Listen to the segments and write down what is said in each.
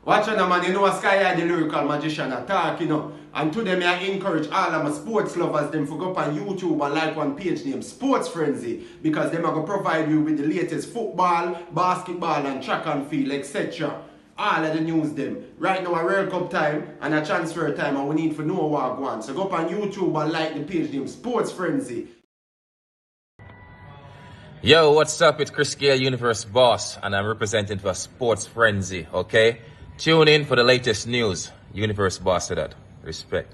Watch on, man, you know Sky are the lyrical magician attack, you know. And today me I encourage all of my sports lovers them to go up on YouTube and like one page named Sports Frenzy because them are going to provide you with the latest football, basketball and track and field, etc. All of the news them. Right now a World Cup time and a transfer time and we need to know what I want. So go up on YouTube and like the page named Sports Frenzy. Yo, what's up? It's Chris Gale, Universe Boss, and I'm representing for Sports Frenzy, okay? Tune in for the latest news. Universe Boss to that. Respect.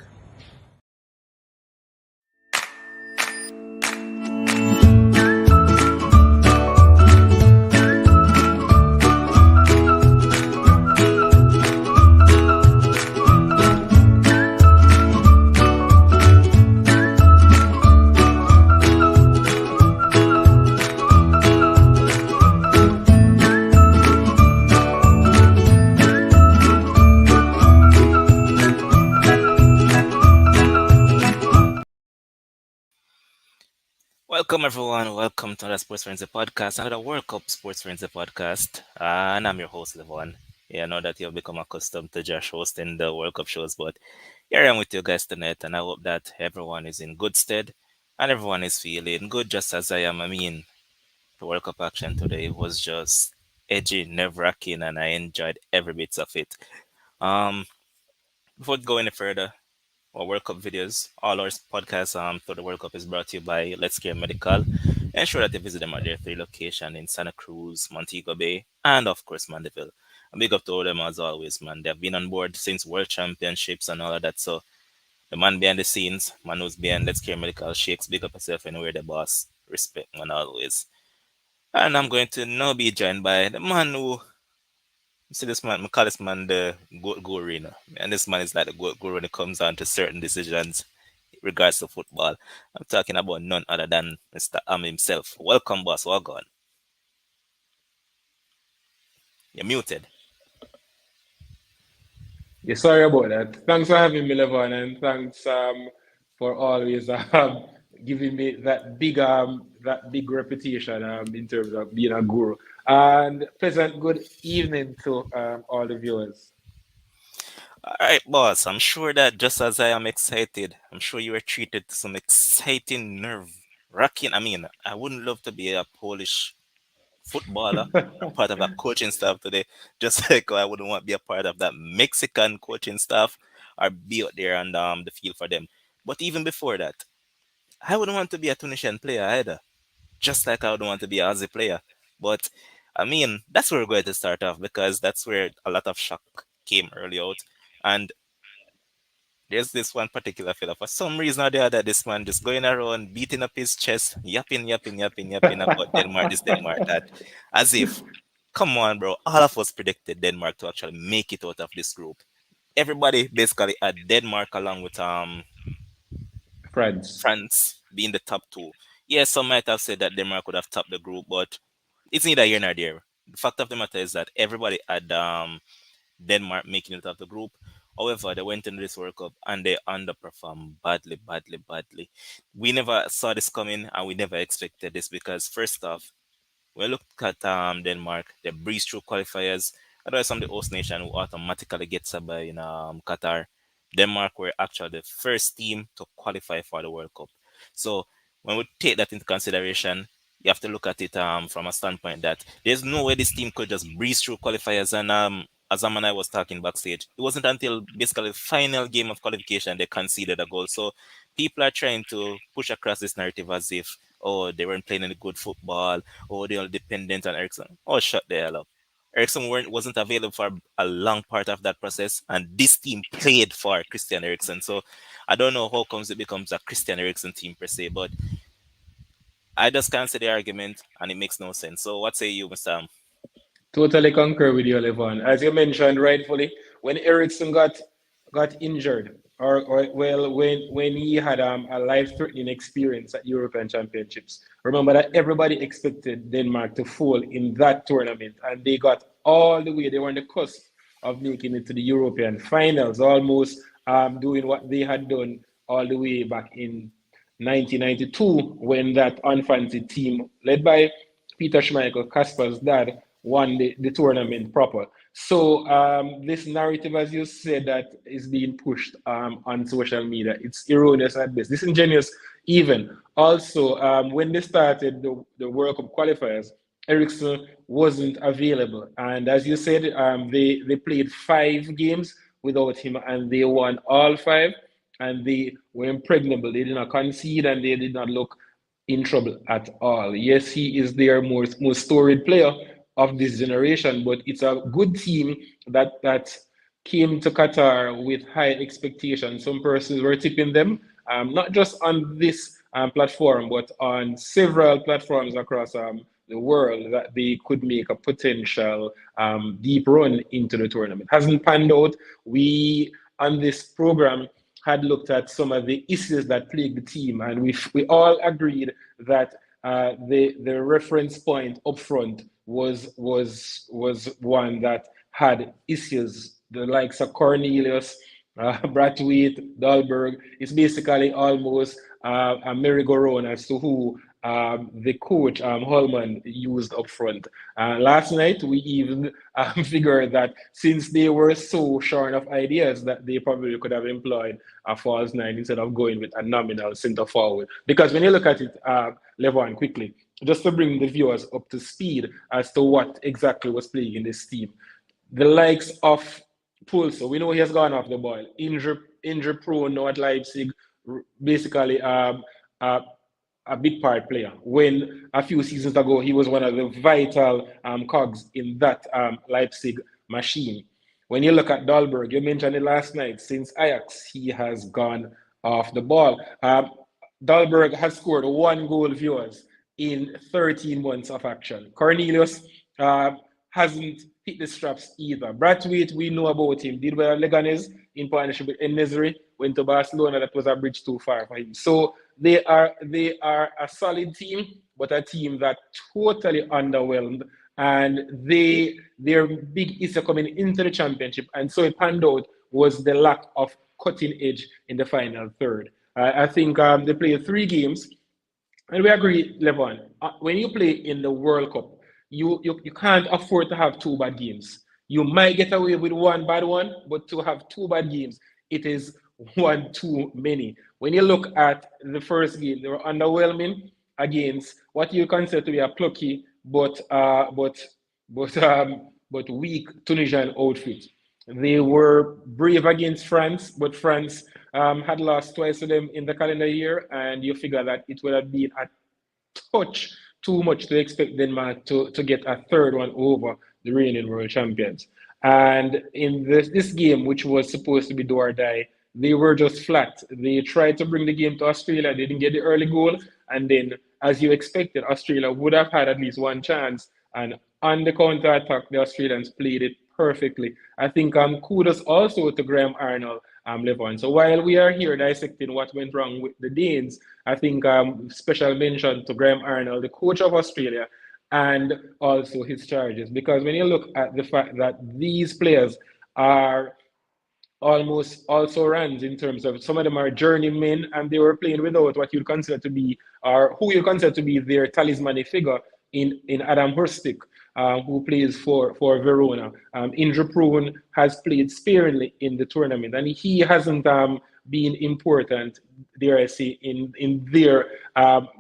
Welcome everyone. Welcome to the Sports Frenzy podcast, another World Cup Sports Frenzy podcast. And I'm your host, Levon. Yeah, I know that you've become accustomed to Josh hosting the World Cup shows, but here I am with you guys tonight, and I hope that everyone is in good stead and everyone is feeling good just as I am. I mean, the World Cup action today was just edgy, nerve-wracking, and I enjoyed every bit of it. Um, Before going any further, our World Cup videos. All our podcasts for the World Cup is brought to you by Let's Care Medical. Ensure that you visit them at their three locations in Santa Cruz, Montego Bay, and of course Mandeville. A big up to all them as always, man. They've been on board since World Championships and all of that. So the man behind the scenes, man who's behind Let's Care Medical, shakes big up yourself and we're the boss. Respect, man, always. And I'm going to now be joined by the man who see this man, I call this man the goat guru, you know. And this man is like the goat guru when it comes down to certain decisions in regards to football. I'm talking about none other than Mr. Am himself. Welcome, boss. Welcome. You're muted. Yeah, sorry about that. Thanks for having me, Levon, and thanks for always giving me that big reputation in terms of being a guru. And pleasant good evening to all the viewers. All right, boss. I'm sure that just as I am excited, I'm sure you were treated to some exciting nerve wracking. I mean, I wouldn't love to be a Polish footballer or part of a coaching staff today, just like I wouldn't want to be a part of that Mexican coaching staff or be out there on the field for them. But even before that, I wouldn't want to be a Tunisian player either, just like I would want to be a Aussie player. But I mean, that's where we're going to start off because that's where a lot of shock came early out. And there's this one particular fella. For some reason or the other, this man just going around beating up his chest, yapping about Denmark, this Denmark, that. As if, come on, bro. All of us predicted Denmark to actually make it out of this group. Everybody basically had Denmark along with Friends. France being the top two. Yes, some might have said that Denmark would have topped the group, but it's neither here nor there. The fact of the matter is that everybody had Denmark making it out of the group. However, they went into this World Cup and they underperformed badly. We never saw this coming and we never expected this because first off, we look at Denmark, they breeze through qualifiers. Otherwise, some of the host nation who automatically gets up by in Qatar. Denmark were actually the first team to qualify for the World Cup. So when we take that into consideration, you have to look at it from a standpoint that there's no way this team could just breeze through qualifiers. And as Am and I was talking backstage, it wasn't until basically the final game of qualification they conceded a goal. So people are trying to push across this narrative as if, oh, they weren't playing any good football, oh, they are dependent on Ericsson. Oh, shut the hell up. Ericsson wasn't available for a long part of that process, and this team played for Christian Eriksen. So I don't know how comes it becomes a Christian Eriksen team per se, but I just can't see the argument, and it makes no sense. So what say you, Mr. Am? Totally concur with you, Levon. As you mentioned rightfully, when Ericsson got injured, or well, when he had a life-threatening experience at European Championships, remember that everybody expected Denmark to fall in that tournament, and they got all the way. They were on the cusp of making it to the European finals, almost doing what they had done all the way back in 1992 when that unfancy team led by Peter Schmeichel, Kasper's dad, won the tournament proper. So this narrative, as you said, that is being pushed on social media, it's erroneous at best, disingenuous even. Also, when they started the World Cup qualifiers, Ericsson wasn't available. And as you said, they played 5 games without him and they won all 5. And they were impregnable. They did not concede and they did not look in trouble at all. Yes, he is their most storied player of this generation, but it's a good team that came to Qatar with high expectations. Some persons were tipping them, not just on this platform, but on several platforms across the world, that they could make a potential deep run into the tournament. Hasn't panned out. We, on this program, had looked at some of the issues that plague the team, and we all agreed that the reference point up front was one that had issues. The likes of Cornelius, Brathwaite, Dahlberg. It's basically almost a merry-go-round as to who the coach Holman used up front. Last night we even figured that since they were so short of ideas, that they probably could have employed a false nine instead of going with a nominal centre forward. Because when you look at it, Levon, quickly, just to bring the viewers up to speed as to what exactly was playing in this team, the likes of Pulso, we know he has gone off the boil, injury prone now at Leipzig, basically uh, a big part player. When a few seasons ago he was one of the vital cogs in that Leipzig machine. When you look at Dahlberg, you mentioned it last night. Since Ajax, he has gone off the ball. Dahlberg has scored 1 goal, viewers, in 13 months of action. Cornelius hasn't hit the straps either. Brathwaite, we know about him. Did well at Leganes in partnership with En-Nesyri. Went to Barcelona. That was a bridge too far for him. So they are a solid team, but a team that totally underwhelmed. And their big issue coming into the championship, and so it panned out, was the lack of cutting edge in the final third. I think they played 3 games, and we agree, Levon. When you play in the World Cup, you can't afford to have 2 bad games. You might get away with 1 bad one, but to have 2 bad games, it is one too many. When you look at the first game, they were underwhelming against what you consider to be a plucky but weak Tunisian outfit. They were brave against France, but France had lost twice to them in the calendar year, and you figure that it would have been a touch too much to expect Denmark to get a third one over the reigning world champions. And in this game, which was supposed to be do or die, they were just flat. They tried to bring the game to Australia. They didn't get the early goal. And then, as you expected, Australia would have had at least one chance. And on the counter attack, the Australians played it perfectly. I think kudos also to Graham Arnold, Levon. So while we are here dissecting what went wrong with the Danes, I think special mention to Graham Arnold, the coach of Australia, and also his charges. Because when you look at the fact that these players are almost also runs, in terms of some of them are journeymen and they were playing without what you'd consider to be, or who you consider to be, their talismanic figure in Adam Hrstic, who plays for Verona. Injury prone, has played sparingly in the tournament, and he hasn't been important, dare I say, in their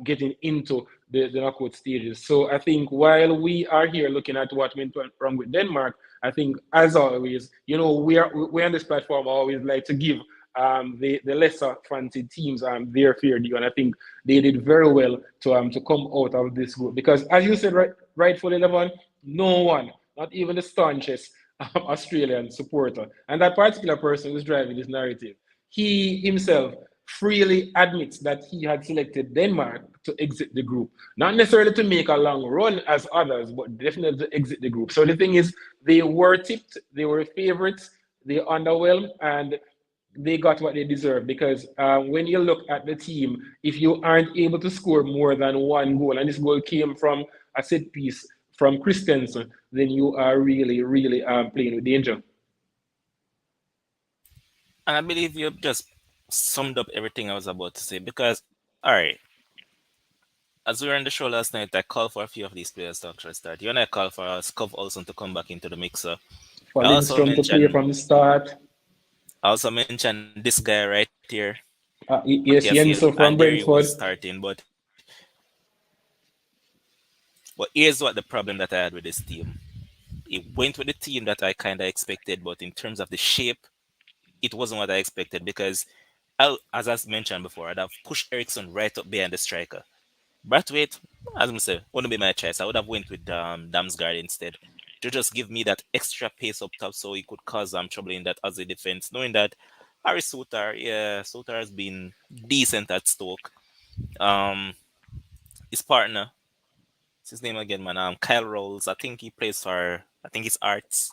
getting into the knockout stages. So I think while we are here looking at what went wrong with Denmark, I think, as always, we on this platform always like to give the lesser fancied teams their fair due, and I think they did very well to come out of this group, because, as you said, rightfully, Levon, no one, not even the staunchest Australian supporter, and that particular person who's driving this narrative, he himself freely admits that he had selected Denmark to exit the group. Not necessarily to make a long run as others, but definitely to exit the group. So the thing is, they were tipped, they were favorites, they underwhelmed, and they got what they deserve. Because when you look at the team, if you aren't able to score more than 1 goal, and this goal came from a set piece from Christensen, then you are really, really playing with danger. And I believe you just summed up everything I was about to say, because, all right, as we were on the show last night, I called for a few of these players to actually start. You and I called for Scov Olsen to come back into the mixer. For I also Lindstrom to play mentioned from the start. I also mentioned this guy right here, Yes, Matias Yenso and from there he was Brentford. starting. But here's what the problem that I had with this team. It went with the team that I kind of expected, but in terms of the shape, it wasn't what I expected because, as I mentioned before, I'd have pushed Ericsson right up behind the striker. Brathwaite, as I said, wouldn't be my choice. I would have went with Damsgaard instead to just give me that extra pace up top so he could cause trouble in that Aussie defense, knowing that Harry Suter, yeah, Suter has been decent at Stoke. Um, his partner, what's his name again, man? Kyle Rolls. I think he plays for, I think it's Arts,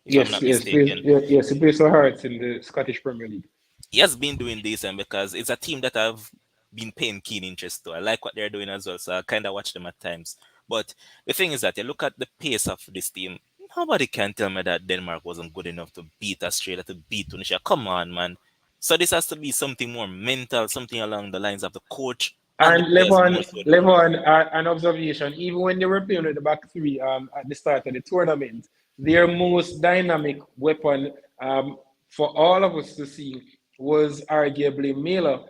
if I'm Yes, not yes, plays, mistaken. yes, he plays for Hearts in the Scottish Premier League. He has been doing decent because it's a team that I've been paying keen interest to. I like what they're doing as well, so I kind of watch them at times. But the thing is that you look at the pace of this team. Nobody can tell me that Denmark wasn't good enough to beat Australia, to beat Tunisia. Come on, man. So this has to be something more mental, something along the lines of the coach and the And players more so than An observation, even when they were playing with the back three at the start of the tournament, their most dynamic weapon for all of us to see was arguably Miller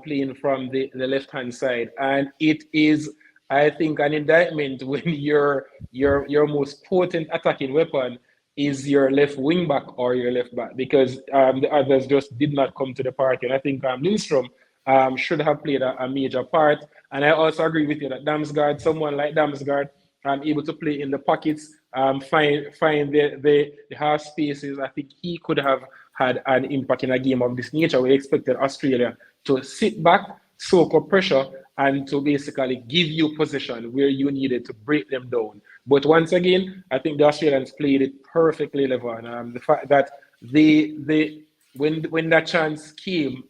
playing from the left hand side. And it is, I think, an indictment when your most potent attacking weapon is your left wing back or your left back because the others just did not come to the party. And I think Lindstrom should have played a major part. And I also agree with you that Damsgaard, someone like Damsgaard, able to play in the pockets, find the half spaces. I think he could have had an impact in a game of this nature. We expected Australia to sit back, soak up pressure, and to basically give you possession where you needed to break them down. But once again, I think the Australians played it perfectly, Levon. The fact that they when that chance came,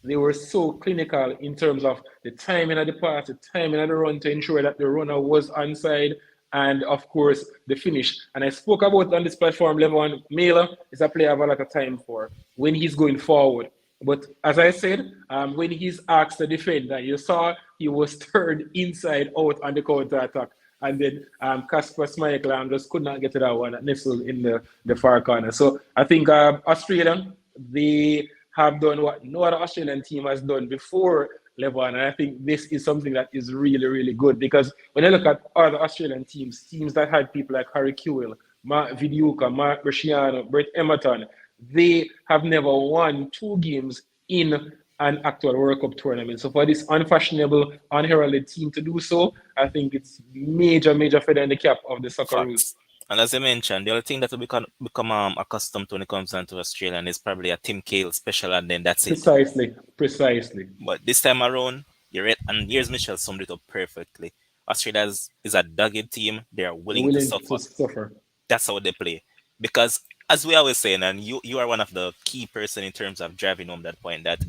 they were so clinical in terms of the timing of the pass, the timing of the run to ensure that the runner was onside, and of course the finish. And I spoke about on this platform, Levon Mailer is a player I have a lot of time for when he's going forward. But as I said, when he's asked to defend, that you saw he was turned inside out on the counter attack. And then Casper Schmeichel just could not get to that one, nestled in the far corner. So I think Australia, they have done what no other Australian team has done before, Levon. And I think this is something that is really, really good because when I look at other Australian teams that had people like Harry Kewell, Mark Vidiuka, Mark Bresciano, Brett Emerton, they have never won two games in an actual World Cup tournament. So for this unfashionable, unheralded team to do so, I think it's major, major feather in the cap of the Socceroos. facts. And as I mentioned, the other thing that we become accustomed to when it comes down to Australian is probably a Tim Cahill special, and then that's it. Precisely, precisely. But this time around, you're right, and here's Michelle summed it up perfectly. Australia is a dogged team. They are They're willing to willing suffer. to suffer. That's how they play. Because as we always say, and you are one of the key person in terms of driving home that point, that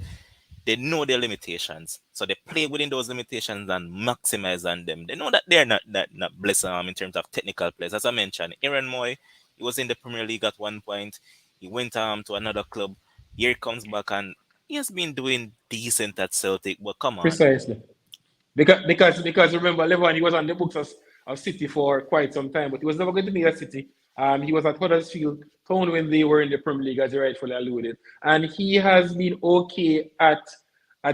they know their limitations. So they play within those limitations and maximize on them. They know that they're not blessed in terms of technical players. As I mentioned, Aaron Moy, he was in the Premier League at one point. He went to another club. Here he comes back and he has been doing decent at Celtic, but come on. Precisely. Because remember, Levon, he was on the books of City for quite some time, but he was never going to be at City. He was at Huddersfield Town when they were in the Premier League, as you rightfully alluded. And he has been okay at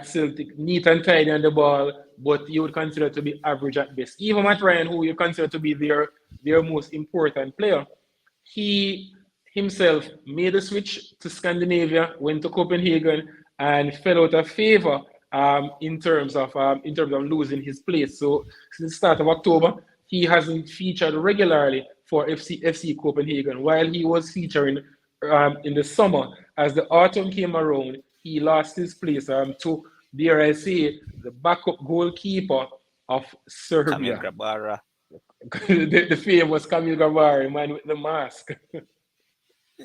Celtic, neat and tidy on the ball, but you would consider to be average at best. Even Matt Ryan, who you consider to be their most important player, he himself made a switch to Scandinavia, went to Copenhagen, and fell out of favor in terms of losing his place. So since the start of October, he hasn't featured regularly for FC Copenhagen. While he was featuring in the summer, as the autumn came around, he lost his place to, dare I say, the backup goalkeeper of Kamil Serbia, Grabara. the famous Kamil Gavari, man with the mask.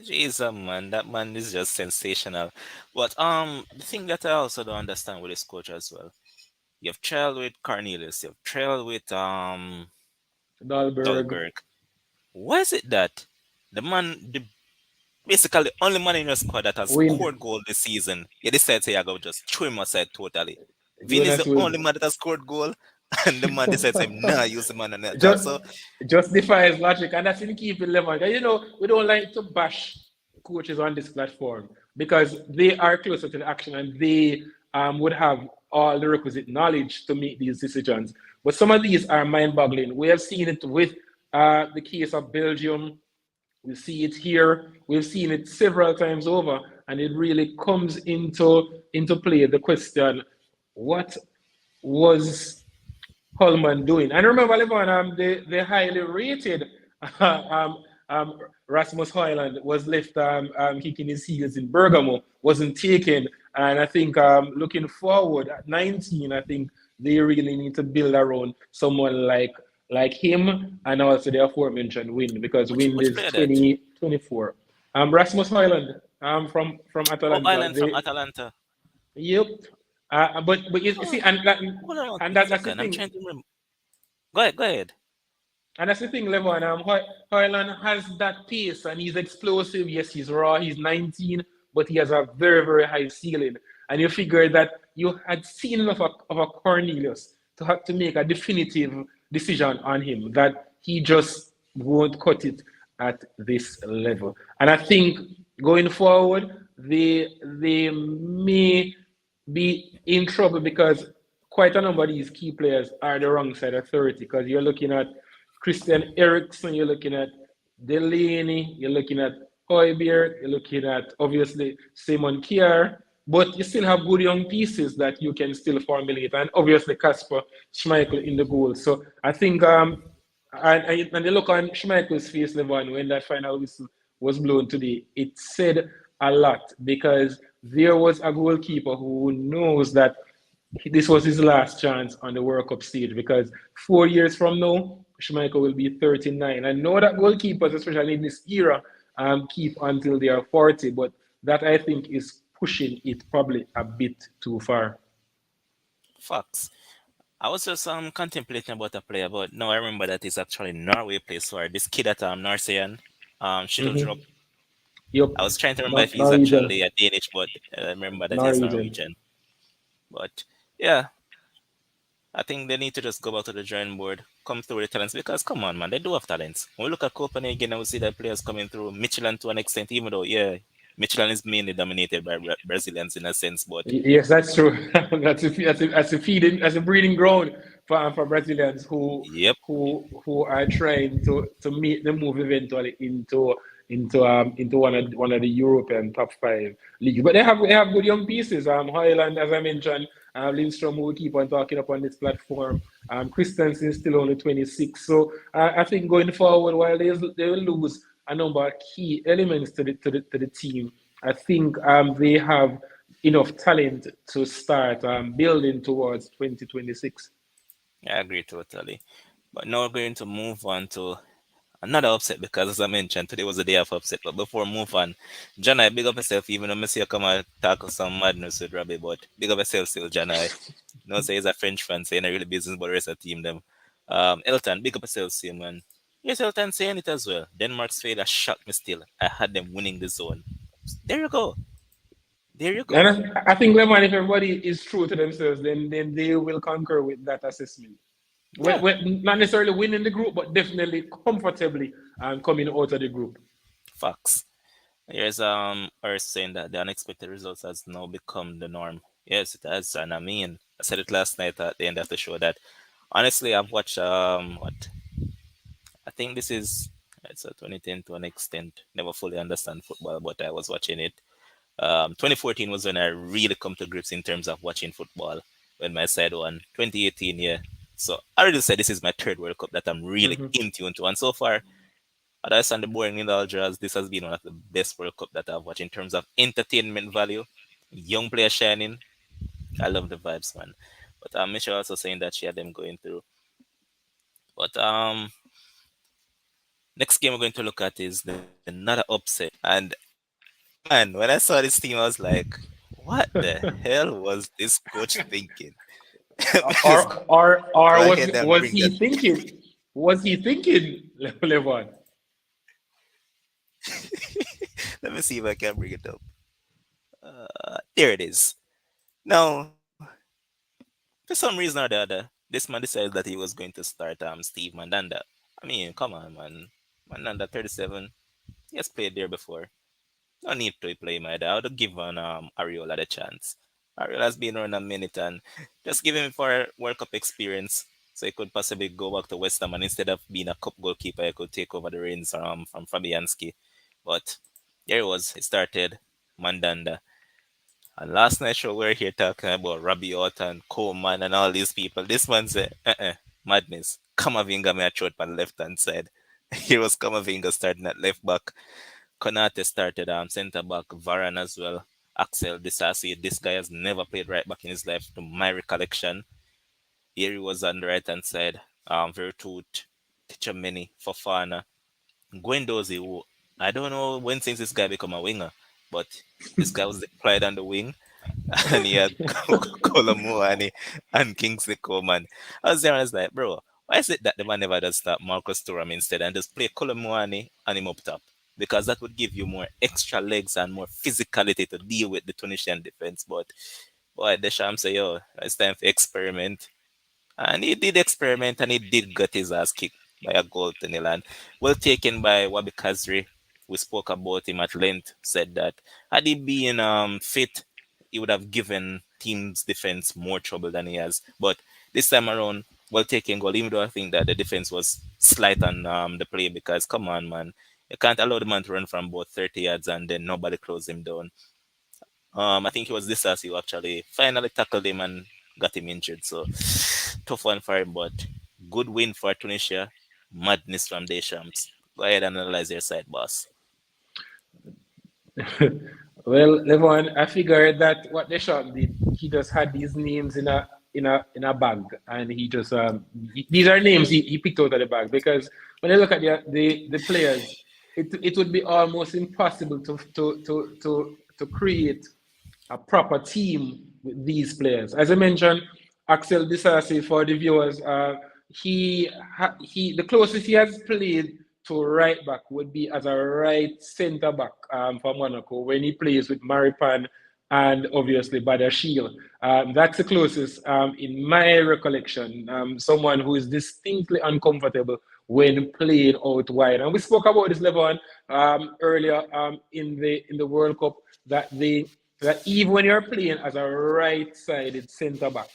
Jesus, man, that man is just sensational. But the thing that I also don't understand with this coach as well, you've trailed with Cornelius, you've trailed with Dahlberg, Dahlberg. Why is it that the basically the only man in your squad that has Wind, scored goal this season, you decide to say I go just throw him aside totally. Vin is Jonas the Wind. only man that has scored goal, and the man decides him nah use the man on that talk. just So just defies logic, and that's in keeping Levon. And we don't like to bash coaches on this platform because they are closer to the action and they would have all the requisite knowledge to make these decisions. But some of these are mind-boggling. We have seen it with the case of Belgium. We see it here. We've seen it several times over, and it really comes into play. The question: what was Holman doing? And remember, Levon, the highly rated um, um, Rasmus Hoyland was left kicking his heels in Bergamo, wasn't taken. And I think looking forward at 19, I think they really need to build around someone like him and also the aforementioned Wind because Wind which is player that? 2024. Rasmus Hoyland from Oh, Atalanta. Island from Atalanta. Yep. But you see, Oh, hold on and a that's the second. I'm thing. trying to remember. Go ahead. Go ahead. And that's the thing, Levon. Hoyland has that pace and he's explosive. Yes, he's raw. He's 19, but he has a very, very high ceiling. And you figure that you had seen enough of a Cornelius to have to make a definitive decision on him that he just won't cut it at this level. And I think going forward, they may be in trouble because quite a number of these key players are the wrong side of 30 because you're looking at Christian Eriksen, you're looking at Delaney, you're looking at Hoiberg, you're looking at obviously Simon Kier, but you still have good young pieces that you can still formulate, and obviously Casper Schmeichel in the goal. So I think, and you look on Schmeichel's face, Levon, when that final whistle was blown today, it said a lot because there was a goalkeeper who knows that this was his last chance on the World Cup stage because 4 years from now, Schmeichel will be 39. I know that goalkeepers, especially in this era, keep until they are 40, but that I think is pushing it probably a bit too far. Facts. I was just contemplating about a player, but now I remember that it's actually Norway plays for this kid at Norsean, Shittledrup. Mm-hmm. Yep. I was trying to remember if he's Norwegian. actually a Danish, but I remember that he's Norwegian. Norwegian. But yeah, I think they need to just go back to the drawing board, come through with the talents because come on, man, they do have talents. When we look at Copenhagen and we see that players coming through, Michelin to an extent, even though yeah, Michelin is mainly dominated by Brazilians in a sense, but Yes, that's true. That's a feeding, as a breeding ground for Brazilians yep, who are trying to make the move eventually into one of the European top five leagues. But they have good young pieces. Highland, as I mentioned, Lindstrom, who we keep on talking up on this platform. Christensen is still only 26. So I think going forward, while they will lose a number of key elements to the team, I think they have enough talent to start building towards 2026. I agree totally. But now we're going to move on to another upset because, as I mentioned, today was a day of upset. But before we move on, John, I big up myself, even though I see you come and talk some madness with Robbie, but big up myself still, John. I know say he's a French fan, saying a really business, but the rest of the team, them. Elton, big up yourself, see, man. Yes, Elton saying it as well. Denmark's failure shocked me still. I had them winning the zone. There you go. There you And go. I think, Lemon, if everybody is true to themselves, then they will concur with that assessment. Yeah, Not necessarily winning the group, but definitely comfortably coming out of the group. facts. Here's Earth saying that the unexpected results has now become the norm. Yes, it has, and I mean, I said it last night at the end of the show that honestly I've watched what I think this is it's a 2010 to an extent. Never fully understand football, but I was watching it. 2014 was when I really come to grips in terms of watching football when my side won. 2018, yeah. So I already said this is my third World Cup that I'm really Mhm. in tune to, and so far other than the boring indulgence, this has been one of the best World Cup that I've watched in terms of entertainment value. Young players shining. I love the vibes, man. But Michelle also saying that she had them going through. But next game we're going to look at is another upset. And man, when I saw this team, I was like, what the hell was this coach thinking? Just Or go was ahead and was bring that. he thinking? Was he thinking, Levon? Let me see if I can bring it up. There it is. Now, for some reason or the other, This man decided that he was going to start Steve Mandanda. I mean, come on, man. Mandanda 37. He has played there before. No need to play my dad. I would have given Ariola the chance. Ariola's been around a minute and just give him for World Cup experience so he could possibly go back to West Ham and instead of being a cup goalkeeper, he could take over the reins from Fabianski. But here it was. It started Mandanda. And last night show we were here talking about Rabiot and Coleman and all these people. This man said, madness. Kamavinga may throw it on the left hand side. Here was Kamavinga starting at left back. Konate started centre back, Varane as well. Axel Disasi, this guy has never played right back in his life, to my recollection. Here he was on the right hand side. Vertut, Tichameni, Fofana, Guendouzi, who I don't know when since this guy become a winger, but this guy was deployed on the wing, and he had Kolomuani and Kingsley Coman. I was there and I was like, bro, why is it that the man never does start Marcus Thuram instead and just play Kolomuani and him up top? Because that would give you more extra legs and more physicality to deal with the Tunisian defense. But boy, Deschamps say, yo, it's time for experiment. And he did experiment and he did get his ass kicked by a goal to nil. And well taken by Wabi Kazri. We spoke about him at length, said that had he been fit, he would have given team's defense more trouble than he has. But this time around, well taken goal, even though I think that the defense was slight on the play because come on, man. You can't allow the man to run from about 30 yards and then nobody close him down. I think it was this as who actually finally tackled him and got him injured. So tough one for him, but good win for Tunisia. Madness from Deschamps. Go ahead and analyze your side, boss. Well, Levon, I figured that what Deschamps did, he just had these names in a bag, and he just these are names he picked out of the bag because when you look at the players, it would be almost impossible to create a proper team with these players. As I mentioned, Axel Disasi for the viewers, he the closest he has played to right back would be as a right centre back for Monaco when he plays with Maripan and obviously Badashil. That's the closest in my recollection. Someone who is distinctly uncomfortable when playing out wide. And we spoke about this, Levon, earlier in the World Cup that even when you're playing as a right-sided centre back,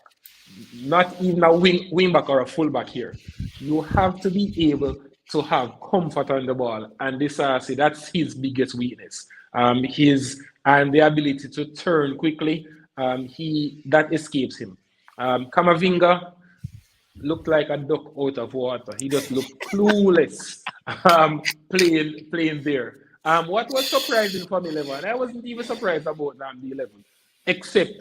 not even a wing back or a full back here, you have to be able to have comfort on the ball, and this that's his biggest weakness. His and the ability to turn quickly, he that escapes him. Kamavinga looked like a duck out of water. He just looked clueless playing there. What was surprising for me, Levan, I wasn't even surprised about the 11, except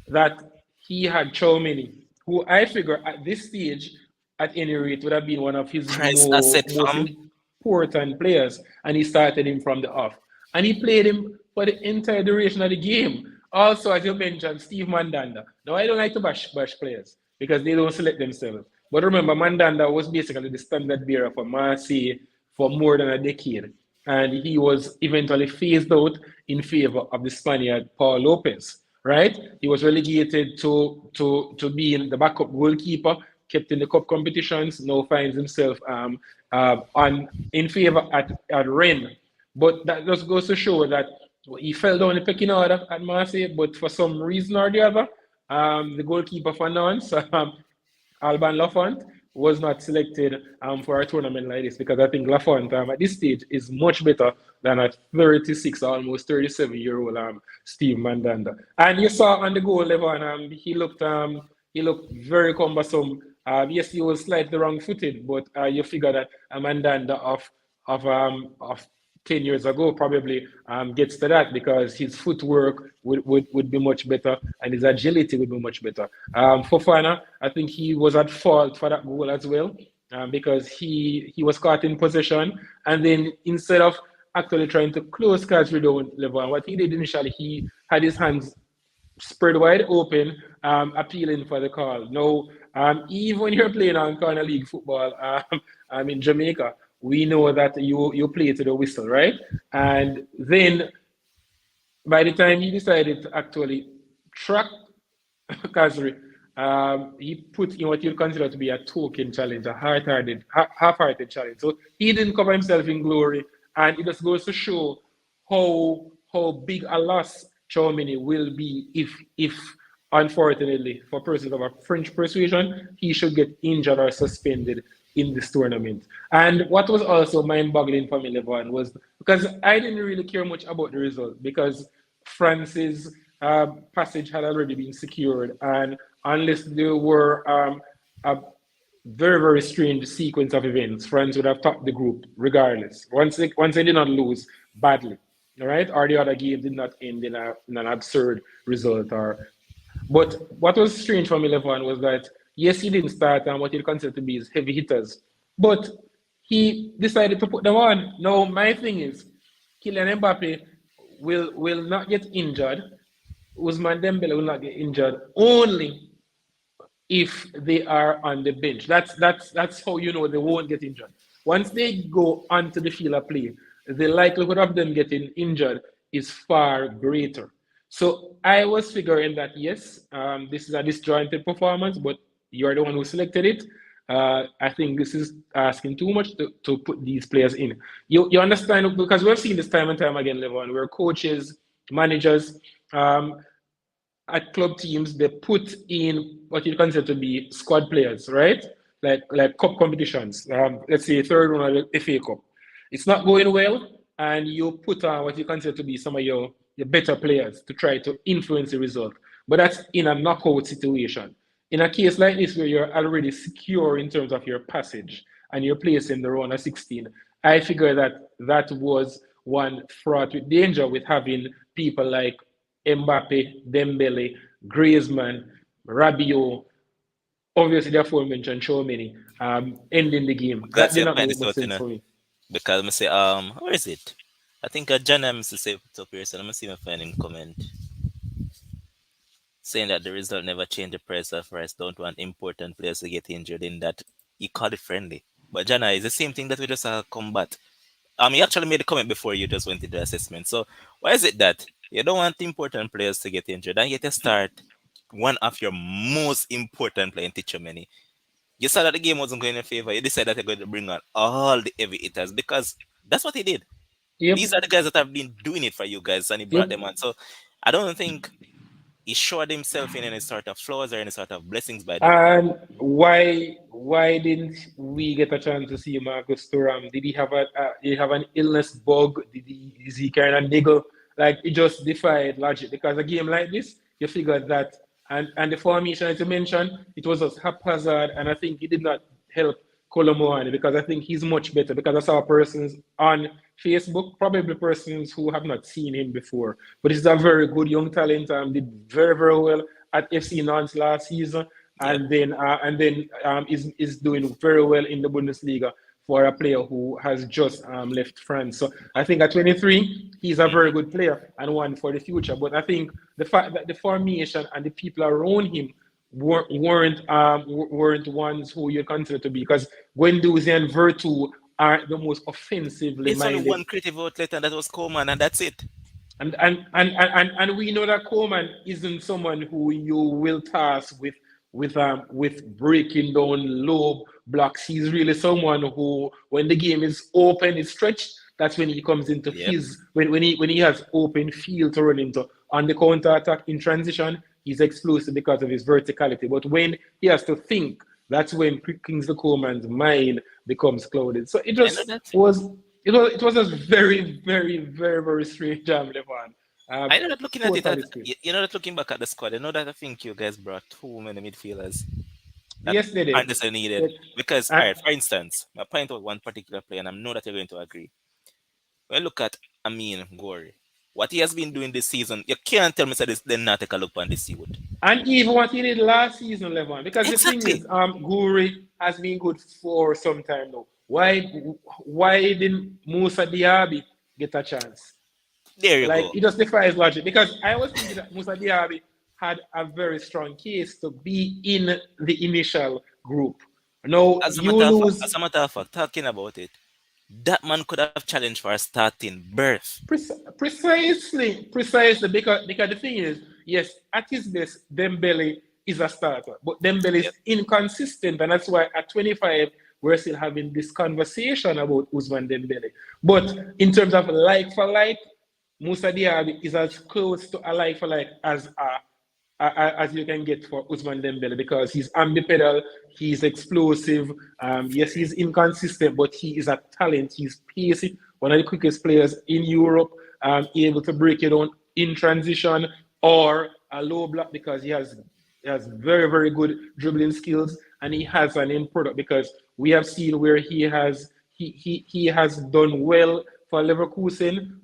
that he had Choumini, who I figure at this stage, at any rate, would have been one of his Price asset, most fam. important players, and he started him from the off. And he played him for the entire duration of the game. Also, as you mentioned, Steve Mandanda. Now, I don't like to bash players because they don't select themselves. But remember, Mandanda was basically the standard bearer for Marseille for more than a decade. And he was eventually phased out in favor of the Spaniard Paul Lopez, right? He was relegated to being the backup goalkeeper, kept in the cup competitions, now finds himself in favor at Rennes. But that just goes to show that he fell down the pecking order at Marseille, but for some reason or the other, the goalkeeper for Nantes, Alban Lafont, was not selected for a tournament like this because I think Lafont at this stage is much better than a 36, almost 37-year-old Steve Mandanda. And you saw on the goal, Levon, he looked very cumbersome. Yes, he was slightly wrong-footed, but you figure that a Mandanda of 10 years ago probably gets to that because his footwork would be much better and his agility would be much better. Fofana, I think he was at fault for that goal as well because he was caught in possession, and then instead of actually trying to close Kasri down level, what he did initially, he had his hands spread wide open, appealing for the call. Now, even when you're playing on corner league football in Jamaica, we know that you play to the whistle, right? And then by the time he decided to actually track Kazri he put in what you'd consider to be a token challenge, a half-hearted challenge. So he didn't cover himself in glory, and it just goes to show how big a loss Chouameni will be if unfortunately for persons of a French persuasion he should get injured or suspended in this tournament. And what was also mind-boggling for me, Levon, was because I didn't really care much about the result because France's passage had already been secured, and unless there were a very, very strange sequence of events, France would have topped the group regardless. Once they did not lose badly, all right, or the other game did not end in an absurd result. But what was strange for me, Levon, was that yes, he didn't start on what he'd consider to be his heavy hitters, but he decided to put them on. Now, my thing is, Kylian Mbappe will not get injured. Ousmane Dembele will not get injured only if they are on the bench. That's how you know they won't get injured. Once they go onto the field of play, the likelihood of them getting injured is far greater. So I was figuring that yes, this is a disjointed performance, but you're the one who selected it. I think this is asking too much to put these players in. You understand, because we've seen this time and time again, Levon, where coaches, managers, at club teams, they put in what you consider to be squad players, right? Like cup competitions. Let's say third one of the FA Cup. It's not going well, and you put on what you consider to be some of your better players to try to influence the result. But that's in a knockout situation. In a case like this, where you're already secure in terms of your passage and you're placed in the round of 16, I figure that that was one fraught with danger with having people like Mbappe, Dembele, Griezmann, Rabiot, obviously the aforementioned Chouameni, ending the game. That That's did your not point, make this much out, sense for me. because I say, where is it? I think John Adams to say it up here, so I'm gonna see if I find him comment saying that the result never changed the price of rice. Don't want important players to get injured in that. He called it friendly. But Jana, is the same thing that we just combat. You actually made a comment before you just went into the assessment. So why is it that you don't want important players to get injured and yet you start one of your most important players in teacher many? You saw that the game wasn't going in your favor. You decided that you're going to bring on all the heavy hitters because that's what he did. Yep, These are the guys that have been doing it for you guys, and he brought yep. them on. So I don't think he showed himself in any sort of flaws or any sort of blessings by doing that. And why didn't we get a chance to see Marcus Thuram? Did he have an illness bug? Is he carrying a niggle? Like it just defied logic because a game like this, you figure that and the formation as you mentioned, it was just haphazard, and I think it did not help Colomuani because I think he's much better because I saw persons on Facebook, probably persons who have not seen him before. But he's a very good young talent. Did very very well at FC Nantes last season, Yep. and then is doing very well in the Bundesliga for a player who has just left France. So I think at 23, he's a very good player and one for the future. But I think the fact that the formation and the people around him weren't ones who you consider to be, because Guendouzi and Vertu are the most offensively It's only minded. one creative outlet, and that was Coleman, and that's it. And we know that Coleman isn't someone who you will task with breaking down low blocks. He's really someone who, when the game is open, is stretched, that's when he comes into Yep. his when he has open field to run into. On the counter attack in transition, he's explosive because of his verticality. But when he has to think, that's when Kingsley Coleman's mind becomes clouded. So I know that. it was a very, very, very, very strange jam, Levon. I know that looking at it, Totally strange. you know that looking back at the squad, I know that I think you guys brought too many midfielders that Yes, they did. aren't necessarily needed. Because, all And, right, for instance, I point out one particular player, and I know that you're going to agree. When I look at Amin Gori, what he has been doing this season, you can't tell me that this did not take a look on this youth. and even what he did last season, Levon. Because the thing Exactly. is, Guri has been good for some time now. Why didn't Musa Diaby get a chance? There you Like go. it just defies logic. Because I was thinking that Musa Diaby had a very strong case to be in the initial group. Now you lose. As a matter of fact, talking about it, that man could have challenged for a starting berth. Precisely, because the thing is, yes, at his best, Dembele is a starter. But Dembele Yep. is inconsistent, and that's why at 25 we're still having this conversation about Usman Dembele. But in terms of like for like, Musa Diaby is as close to a like for like as you can get for Usman Dembele because he's ambipedal, he's explosive. Yes, he's inconsistent, but he is a talent. He's pacey, one of the quickest players in Europe, able to break it on in transition or a low block because he has very, very good dribbling skills and he has an end product because we have seen where he has done well for Leverkusen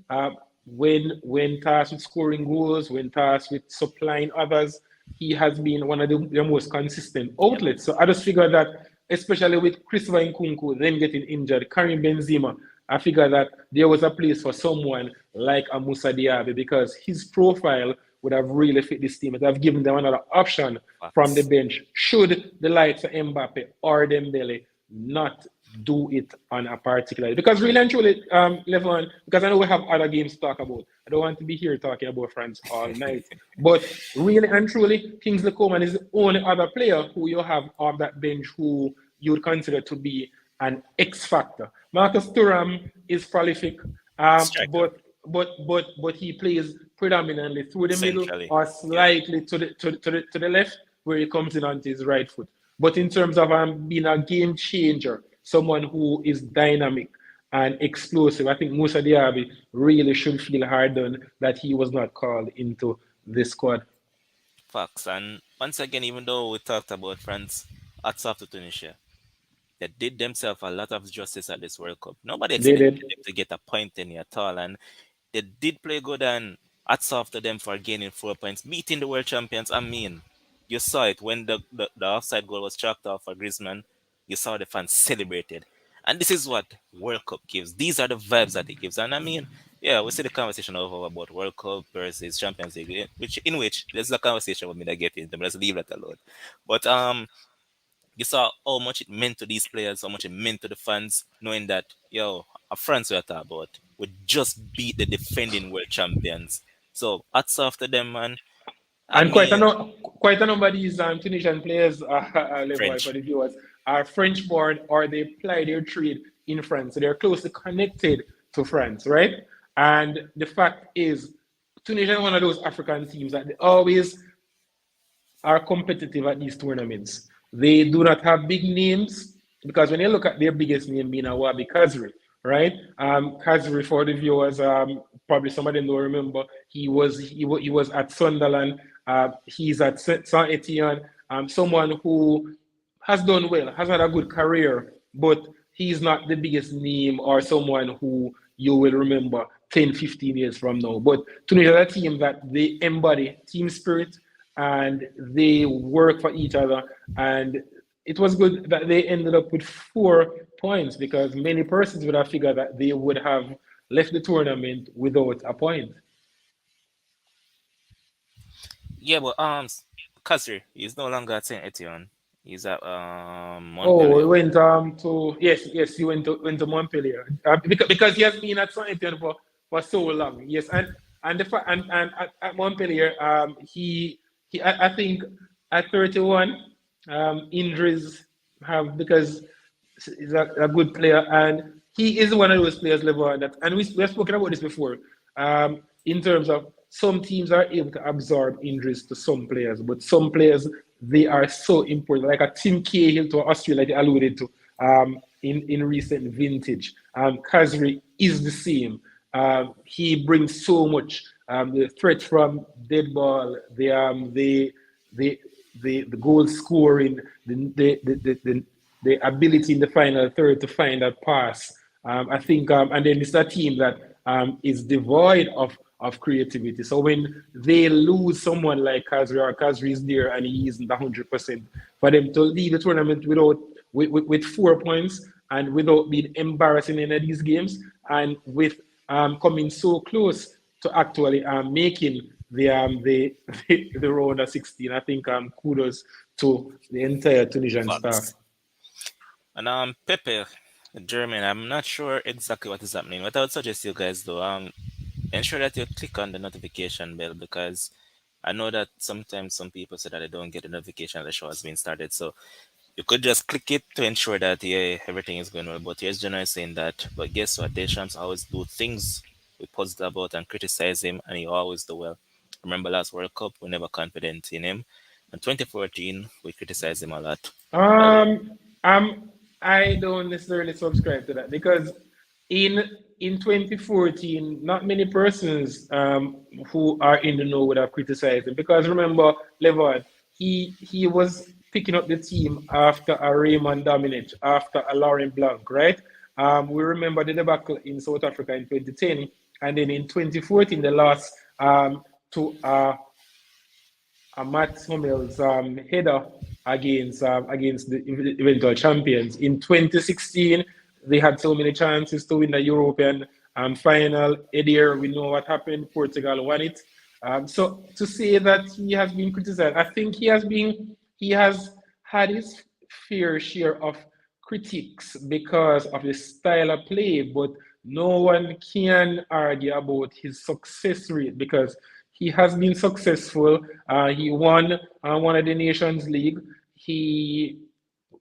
when tasked with scoring goals, when tasked with supplying others. He has been one of the most consistent Yep. outlets. So I just figured that, especially with Christopher Nkunku then getting injured, Karim Benzema, I figured that there was a place for someone like a Musa Diaby because his profile would have really fit this team. It would have given them another option from the Facts. bench should the likes of Mbappe or Dembele not do it on a particular because really and truly, Levon, because I know we have other games to talk about. I don't want to be here talking about France all night. But really and truly, Kingsley Coman is the only other player who you have off that bench who you would consider to be an X factor. Marcus Thuram is prolific, Striker. but he plays predominantly through the middle Centrally. or Yep. slightly to the left where he comes in onto his right foot. But in terms of being a game changer, someone who is dynamic and explosive, I think Musa Diaby really should feel hard done that he was not called into this squad. Facts. And once again, even though we talked about France, hats off to Tunisia. They did themselves a lot of justice at this World Cup. Nobody They expected did. them to get a point in it at all. And they did play good and hats off to them for gaining 4 points, beating the world champions. I mean, you saw it when the offside goal was chalked off for Griezmann. You saw the fans celebrated. And this is what World Cup gives. These are the vibes that it gives. And I mean, yeah, we see the conversation over about World Cup versus Champions League, which there's a conversation with me that get into, but let's leave that alone. But you saw how much it meant to these players, how much it meant to the fans, knowing that, yo, a France we're talking about would just beat the defending world champions. So hats off to them, man. I And mean, quite a number of these Tunisian players, Levi, for French. the viewers, are French born or they ply their trade in France. So they're closely connected to France, right? And the fact is, Tunisia is one of those African teams that they always are competitive at these tournaments. They do not have big names because when you look at their biggest name being Awabi Kazri, right? Kazri for the viewers, probably some of them don't remember. He was at Sunderland. He's at Saint Etienne. Someone who has done well, has had a good career, but he's not the biggest name or someone who you will remember 10, 15 years from now. But Tunisia is a team that they embody team spirit and they work for each other. And it was good that they ended up with 4 points because many persons would have figured that they would have left the tournament without a point. Yeah, but Kasri, he's no longer at Saint Etienne. He's at Oh, Montpellier. we went to yes, he went to Montpellier because he has been at Saint Etienne for so long. Yes, and at Montpellier, I think at 31, injuries have because he's a good player and he is one of those players level that and we have spoken about this before. In terms of some teams are able to absorb injuries to some players, but some players they are so important, like a Tim Cahill to Australia, like you alluded to in recent vintage. Kazri is the same. He brings so much. The threat from dead ball, the, the goal scoring, the ability in the final third to find that pass. I think, and then it's a team that is devoid of creativity. So when they lose someone like Kazri or Kazri is there and he isn't 100%, for them to leave the tournament with 4 points and without being embarrassing in any of these games and with coming so close to actually making the round of 16, I think kudos to the entire Tunisian staff. Facts. And Pepe, German, I'm not sure exactly what is happening. What I would suggest you guys do, ensure that you click on the notification bell because I know that sometimes some people say that they don't get a notification that the show has been started, so you could just click it to ensure that yeah everything is going well. But here's Jenna saying that, but guess what? Deschamps always do things we positive about and criticize him, and he always do well. Remember last World Cup, we never confident in him. In 2014, we criticized him a lot. Well, Um, I don't necessarily subscribe to that because in in 2014, not many persons who are in the know would have criticized him because remember, Levon, he was picking up the team after a Raymond Dominich, after a Laurent Blanc, right? We remember the debacle in South Africa in 2010, and then in 2014 they lost to Matt Hummels header against the eventual champions. In 2016, they had so many chances to win the European final. Edir, we know what happened. Portugal won it. So to say that he has been criticized, I think he has had his fair share of critiques because of the style of play, but no one can argue about his success rate because he has been successful. He won one of the Nations League. He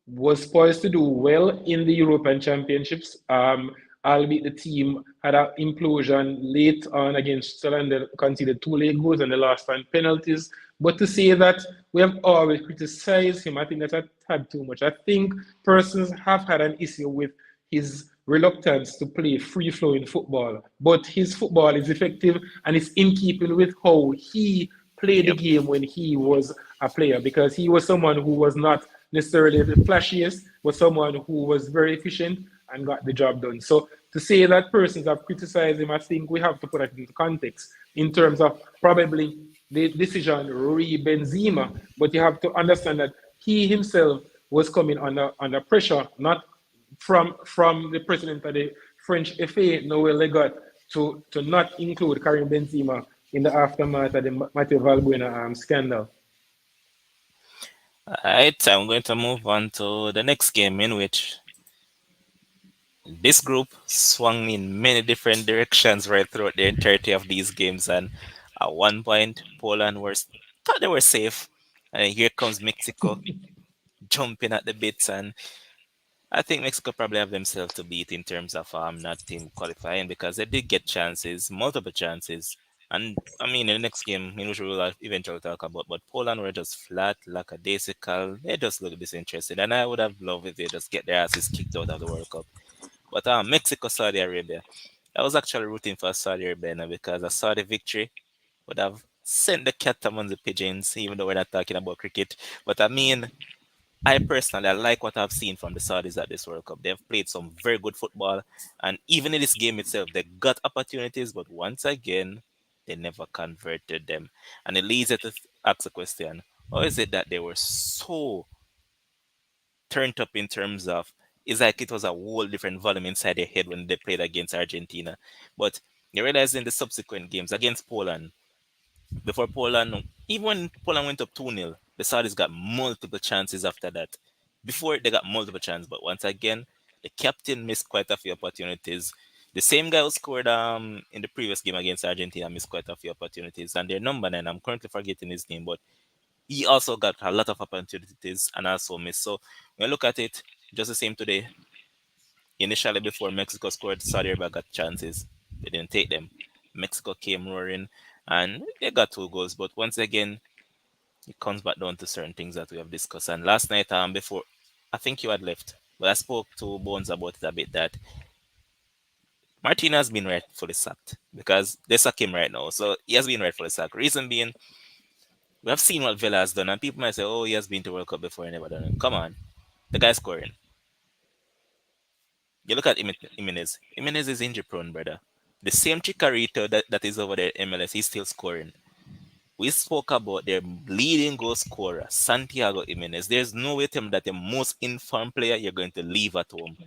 was poised to do well in the European Championships, albeit the team had an implosion late on against Switzerland. They conceded two late goals and they lost on penalties. But to say that we have always criticized him, I think that's a tad too much. I think persons have had an issue with his reluctance to play free flowing football. But his football is effective and it's in keeping with how he played the yep. game when he was a player because he was someone who was not necessarily the flashiest, but someone who was very efficient and got the job done. So to say that persons have criticized him, I think we have to put it into context in terms of probably the decision re Benzema, but you have to understand that he himself was coming under pressure, not from the president of the French FA, Noel Legat, to not include Karim Benzema in the aftermath of the Mathieu Valbuena scandal. Alright, I'm going to move on to the next game in which this group swung in many different directions right throughout the entirety of these games, and at one point, Poland was thought they were safe, and then here comes Mexico jumping at the bits, and I think Mexico probably have themselves to beat in terms of not team qualifying because they did get chances, multiple chances, and I mean in the next game, which we will eventually talk about, but Poland were just flat, lackadaisical. They just look disinterested, and I would have loved if they just get their asses kicked out of the World Cup. But Mexico, Saudi Arabia. I was actually rooting for Saudi Arabia now because a Saudi victory would have sent the cat among the pigeons, even though we're not talking about cricket. But I mean, I personally I like what I've seen from the Saudis at this World Cup. They've played some very good football, and even in this game itself, they got opportunities, but once again, they never converted them. And it leads you to ask the question: how is it that they were so turned up in terms of it's like it was a whole different volume inside their head when they played against Argentina. But you realize in the subsequent games against Poland, before Poland, even when Poland went up 2-0, the Saudis got multiple chances after that. Before they got multiple chances, but once again, the captain missed quite a few opportunities. The same guy who scored in the previous game against Argentina missed quite a few opportunities. And their number nine, I'm currently forgetting his name, but he also got a lot of opportunities and also missed. So when you look at it, just the same today, initially before Mexico scored, Saudi Arabia got chances. They didn't take them. Mexico came roaring and they got two goals. But once again, it comes back down to certain things that we have discussed. And last night, before I think you had left, but I spoke to Bones about it a bit that Martina has been rightfully sacked because they sack him right now. So he has been rightfully sacked. Reason being, we have seen what Villa has done, and people might say, "Oh, he has been to World Cup before and never done it." Come on, the guy's scoring. You look at Jimenez. Jimenez is injury prone, brother. The same Chicarito that is over there at MLS, he's still scoring. We spoke about their leading goal scorer, Santiago Jimenez. There's no way to tell me that the most informed player you're going to leave at home.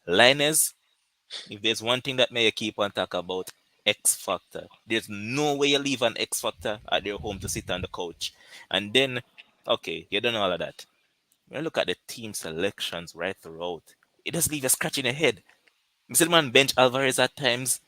Linus, if there's one thing that may keep on talking about, X Factor. There's no way you leave an X Factor at their home to sit on the couch. And then, okay, you done all of that. When you look at the team selections right throughout, it does leave a scratch in your head. Mr. Man bench Alvarez at times,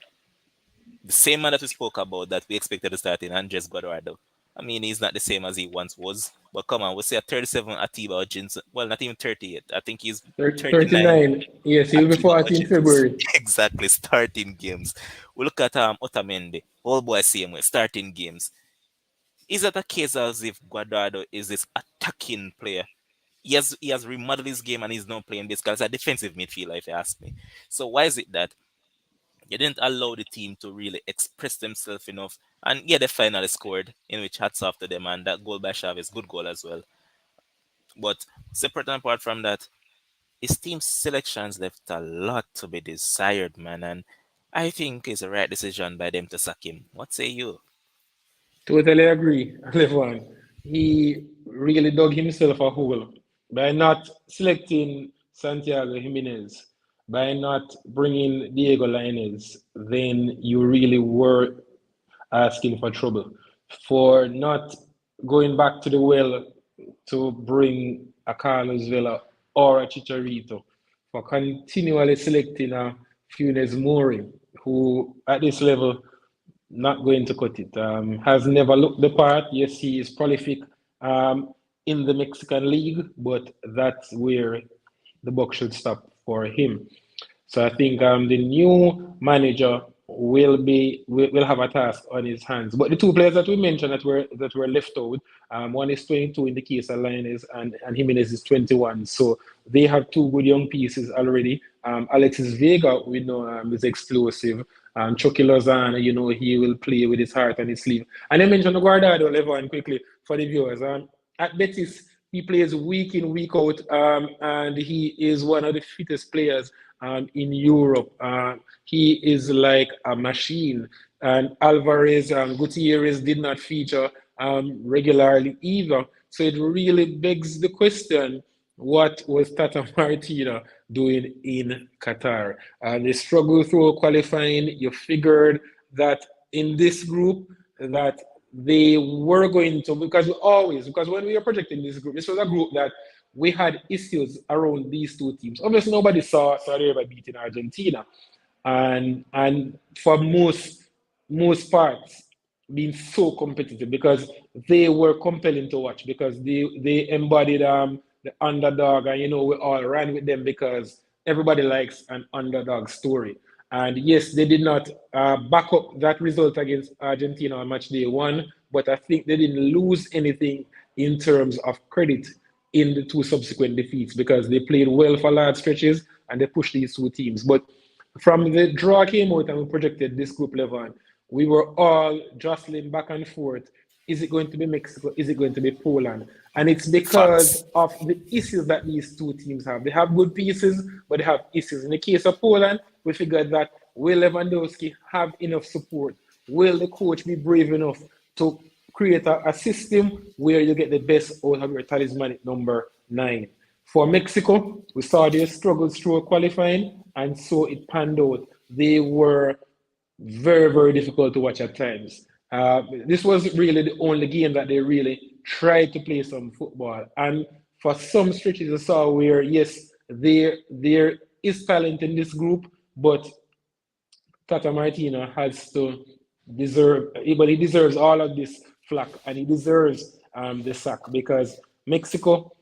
the same man that we spoke about that we expected to start in Andres Guadardo. I mean, he's not the same as he once was. But come on, we'll say a 37 Atiba Hutchinson. Well, not even 30 yet. I think he's 39. 39. Yes, he'll be Atiba 40 in Hutchinson. February. Exactly, starting games. We look at Otamendi. All boy same way, starting games. Is that a case as if Guardado is this attacking player? He has remodeled his game and he's not playing this as a defensive midfielder, if you ask me. So why is it that you didn't allow the team to really express themselves enough? And yeah, they finally scored, in which hats off to them, and that goal by Chavez, good goal as well. But separate and apart from that, his team selections left a lot to be desired, man, and I think it's the right decision by them to sack him. What say you? Totally agree, Levon. He really dug himself a hole by not selecting Santiago Jimenez, by not bringing Diego Lainez. Then you really were asking for trouble. For not going back to the well to bring a Carlos Vela or a Chicharito, for continually selecting a Funes Mori, who at this level not going to cut it. Has never looked the part. Yes, he is prolific in the Mexican League, but that's where the buck should stop for him. So I think the new manager will have a task on his hands. But the two players that we mentioned that were left out, one is 22 in the case of Linus, and Jimenez is 21. So they have two good young pieces already. Alexis Vega, we know, is explosive. Chucky Lozano, he will play with his heart and his sleeve. And I mentioned Guardado, Levon, quickly for the viewers. At Betis, he plays week in, week out, and he is one of the fittest players in Europe. He is like a machine. And Alvarez and Gutierrez did not feature regularly either. So it really begs the question, what was Tata Martino doing in Qatar? They struggled through qualifying. You figured that in this group that they were going to, because when we were projecting this group, this was a group that we had issues around these two teams. Obviously, nobody saw Saudi Arabia beating Argentina, and for most parts being so competitive because they were compelling to watch because they embodied the underdog, and we all ran with them because everybody likes an underdog story. And yes, they did not back up that result against Argentina on match day one, but I think they didn't lose anything in terms of credit in the two subsequent defeats because they played well for large stretches and they pushed these two teams. But from the draw came out and we projected this group level, we were all jostling back and forth. Is it going to be Mexico? Is it going to be Poland? And it's because Facts. of the issues that these two teams have. They have good pieces, but they have issues. In the case of Poland, we figured that will Lewandowski have enough support? Will the coach be brave enough to create a system where you get the best out of your talismanic number 9? For Mexico, we saw their struggles through qualifying, and so it panned out. They were very, very difficult to watch at times. This was really the only game that they really tried to play some football. And for some stretches, I saw where, yes, there is talent in this group, but Tata Martino has to but he deserves all of this flack and he deserves the sack because Mexico,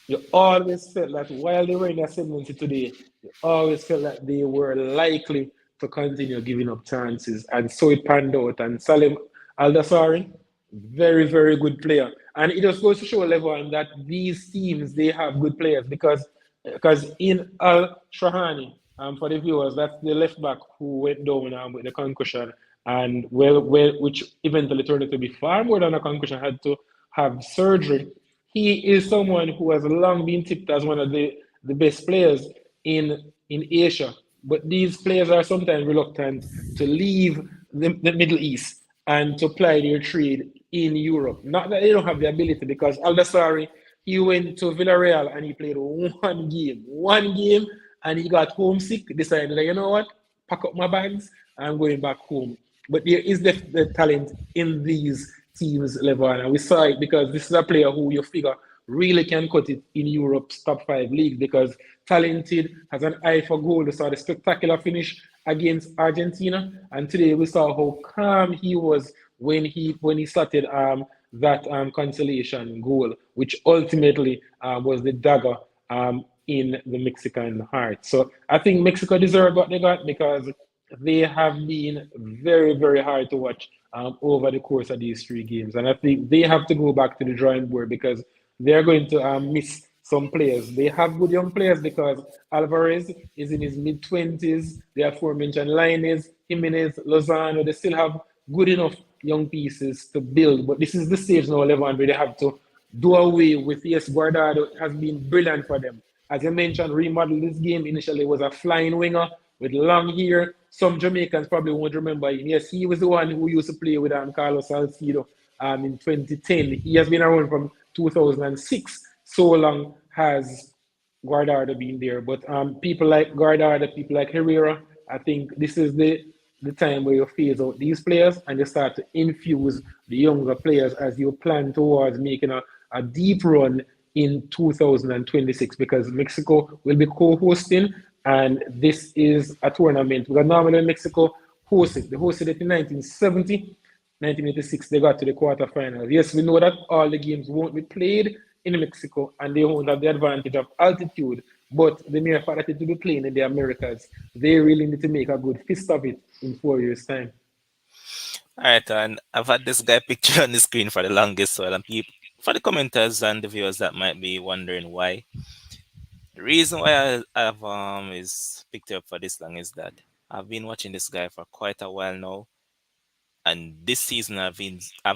you always felt that while they were in the ascendancy today, you always felt that they were likely to continue giving up chances. And so it panned out. And Salim Aldasari, very, very good player. And it just goes to show level that these teams, they have good players because in Al Shahani, for the viewers, that's the left back who went down with the concussion and which eventually turned out to be far more than a concussion, had to have surgery. He is someone who has long been tipped as one of the best players in Asia. But these players are sometimes reluctant to leave the Middle East and to apply their trade in Europe. Not that they don't have the ability, because Aldasari, he went to Villarreal and he played one game, and he got homesick, decided, like, you know what, pack up my bags, I'm going back home. But there is the talent in these teams level, and we saw it because this is a player who you figure really can cut it in Europe's top 5 league because talented, has an eye for goal. We saw the spectacular finish against Argentina, and today we saw how calm he was when he started that consolation goal, which ultimately was the dagger in the Mexican heart. So I think Mexico deserved what they got because they have been very, very hard to watch over the course of these three games. And I think they have to go back to the drawing board because they're going to miss some players. They have good young players because Alvarez is in his mid 20s. The aforementioned Lainez, Jimenez, Lozano, they still have good enough young pieces to build. But this is the stage now, Levan, where they have to do away with. Yes, Guardado has been brilliant for them. As you mentioned, remodel this game initially was a flying winger with long hair. Some Jamaicans probably won't remember him. Yes, he was the one who used to play with Carlos Salcido in 2010. He has been around from 2006. So long has Guardado been there. But people like Guardado, people like Herrera, I think this is the time where you phase out these players and you start to infuse the younger players as you plan towards making a deep run in 2026 because Mexico will be co-hosting and this is a tournament because normally Mexico hosted. They hosted it in 1970, 1986. They got to the quarterfinals. Yes, we know that all the games won't be played in Mexico and they won't have the advantage of altitude. But the mere fact that it will be playing in the Americas, they really need to make a good fist of it in 4 years' time. All right, and I've had this guy picture on the screen for the longest while, and people, for the commenters and the viewers that might be wondering why. The reason why I've is picked up for this long is that I've been watching this guy for quite a while now, and this season I've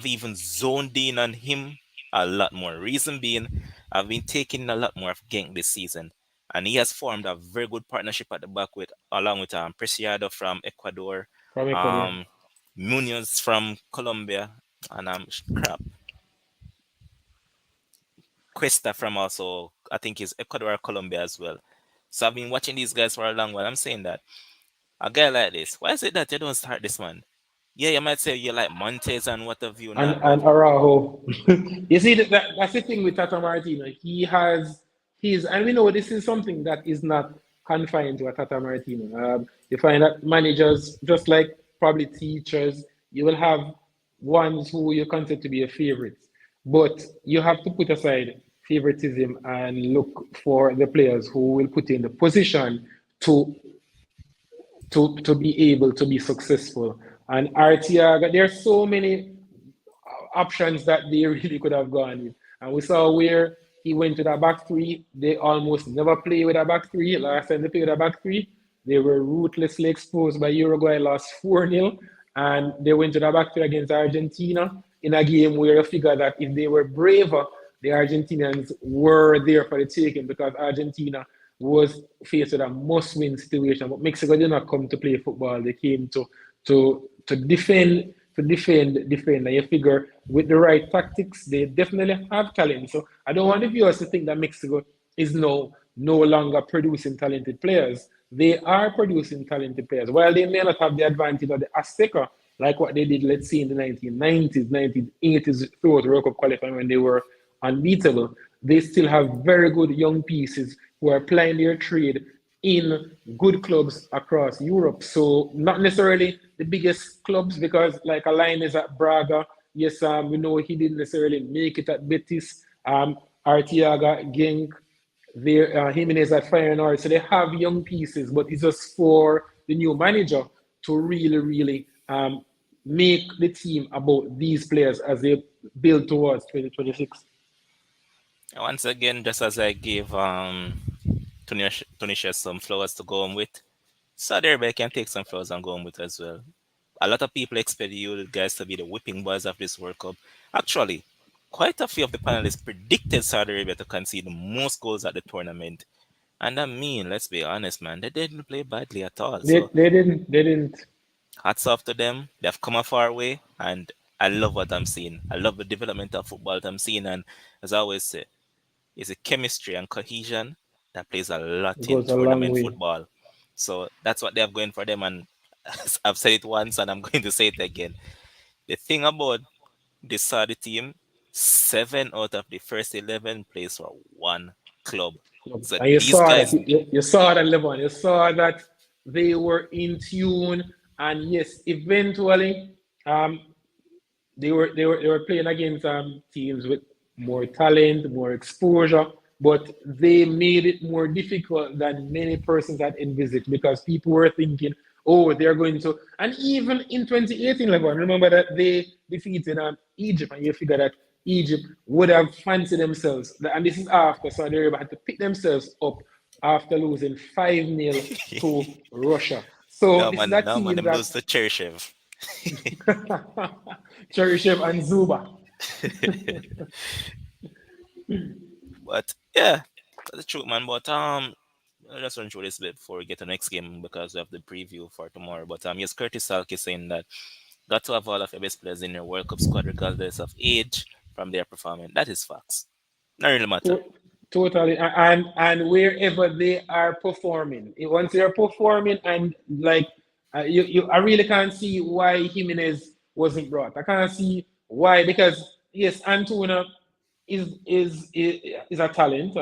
even zoned in on him a lot more. Reason being, I've been taking a lot more of Genk this season, and he has formed a very good partnership at the back with along with Preciado from Ecuador, From Ecuador. um Munoz from Colombia, and crap Cuesta from also I think is Ecuador or Colombia as well. So I've been watching these guys for a long while. I'm saying that a guy like this, why is it that you don't start this man? Yeah, you might say you like Montes and what have you not, but And Araujo. You see, that's the thing with Tata Martino. He has his, and we know this is something that is not confined to a Tata Martino. You find that managers, just like probably teachers, you will have ones who you consider to be a favorite. But you have to put aside favoritism and look for the players who will put you in the position to to be able to be successful. And Artiaga, there are so many options that they really could have gone with. And we saw where he went to the back three. They almost never play with a back three. Last time they played with a back three, they were ruthlessly exposed by Uruguay, lost 4-0. And they went to the back three against Argentina in a game where you figure that if they were braver, the Argentinians were there for the taking because Argentina was faced with a must-win situation. But Mexico did not come to play football. They came to defend, defend. And you figure with the right tactics, they definitely have talent. So I don't want the viewers to think that Mexico is no longer producing talented players. They are producing talented players. While they may not have the advantage of the Azteca, like what they did, let's say, in the 1990s, 1980s, throughout the World Cup qualifying when they were unbeatable, they still have very good young pieces who are playing their trade in good clubs across Europe. So not necessarily the biggest clubs because like a line is at Braga. Yes, we know he didn't necessarily make it at Betis. Artiaga, Genk, there, Jimenez at Feyenoord. So they have young pieces, but it's just for the new manager to really make the team about these players as they build towards 2026. once again, just as I gave Tunisia some flowers to go on with, Saudi Arabia can take some flowers and go on with as well. A lot of people expect you guys to be the whipping boys of this World Cup. Actually, quite a few of the panelists predicted Saudi Arabia to concede the most goals at the tournament. And I mean, let's be honest, man, they didn't play badly at all. They, So they didn't they didn't hats off to them. They've come a far way, and I love what I'm seeing. I love the development of football that I'm seeing, and as I always say, it's a chemistry and cohesion that plays a lot in goes a long tournament way. football. So that's what they have going for them, and I've said it once, and I'm going to say it again. The thing about the Saudi team, 7 out of the first 11 plays for one club. So And you these saw that guys, you saw that Levon. You saw that they were in tune, and yes, eventually, um, they were playing against teams with more talent, more exposure, but they made it more difficult than many persons had envisaged because people were thinking, oh, they're going to, and even in 2018, like, remember that they defeated Egypt, and you figure that Egypt would have fancied themselves, and this is after Saudi Arabia had to pick themselves up after losing 5-0 to Russia. So this is a No man, team them that lose to Cheryshev. Cheryshev and Zuba. But yeah, that's the truth, man. But I'll just run through this bit before we get to the next game because we have the preview for tomorrow. But yes, Curtis Salk is saying that got to have all of your best players in your World Cup squad regardless of age from their performance. That is facts. Not really matter. To- Totally, and wherever they are performing, once they're performing, and like I really can't see why Jimenez wasn't brought. I can't see why, because yes, Antuna is a talent.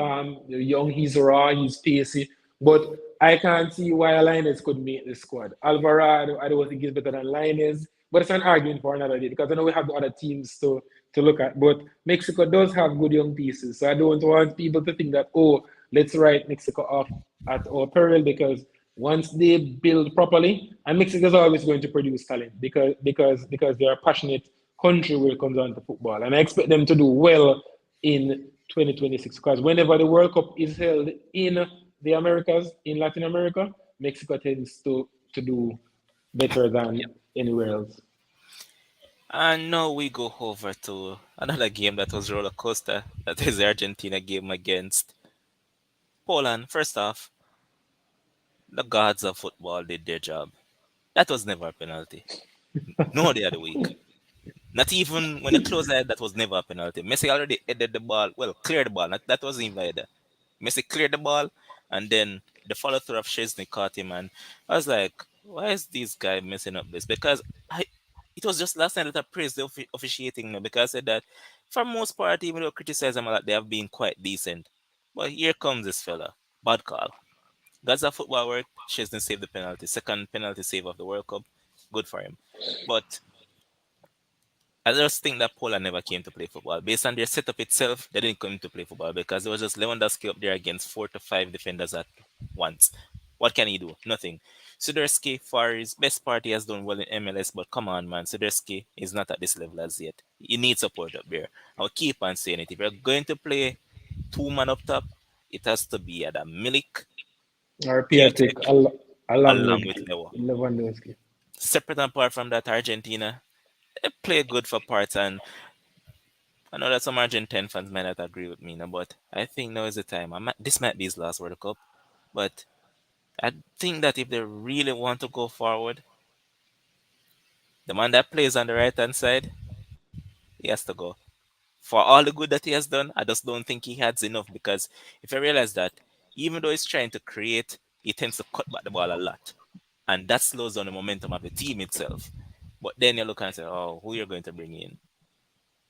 Young, he's raw, he's pacey, but I can't see why Linus could make the squad. Alvarado, I don't think he's better than Linus, but it's an argument for another day because I know we have the other teams to look at. But Mexico does have good young pieces, so I don't want people to think that, oh, let's write Mexico off at our peril, because once they build properly, and Mexico is always going to produce talent because they are a passionate country when it comes down to football, and I expect them to do well in 2026, because whenever the World Cup is held in the Americas, in Latin America, Mexico tends to do better than Yep. anywhere else. And now we go over to another game that was roller coaster. That is the Argentina game against Poland. First off, the gods of football did their job. That was never a penalty. No day of the week. Not even when the close head, that was never a penalty. Messi already headed the ball, well, cleared the ball. That wasn't even header. Messi cleared the ball, and then the follow through of Chesney caught him. And I was like, why is this guy messing up this? Because it was just last night that I praised the officiating now, because I said that for most part, even though I criticize them a lot, they have been quite decent. But here comes this fella. Bad call. That's how football work. Chesney saved the penalty. Second penalty save of the World Cup. Good for him. But I just think that Poland never came to play football. Based on their setup itself, they didn't come to play football because it was just Lewandowski up there against 4 to 5 defenders at once. What can he do? Nothing. Suderski, for his best part, he has done well in MLS, but come on, man. Suderski is not at this level as yet. He needs support up there. I'll keep on saying it. If you're going to play two man up top, it has to be at a Milik, Or Piatek, Piatek along with along with Lewa. Lewandowski. Separate and apart from that, Argentina, they play good for parts, and I know that some Argentine fans might not agree with me now, but I think now is the time. This might be his last World Cup, but I think that if they really want to go forward, the man that plays on the right hand side, he has to go. For all the good that he has done, I just don't think he has enough, because if I realize that, even though he's trying to create, he tends to cut back the ball a lot. And that slows down the momentum of the team itself. But then you look and say, oh, who you're going to bring in?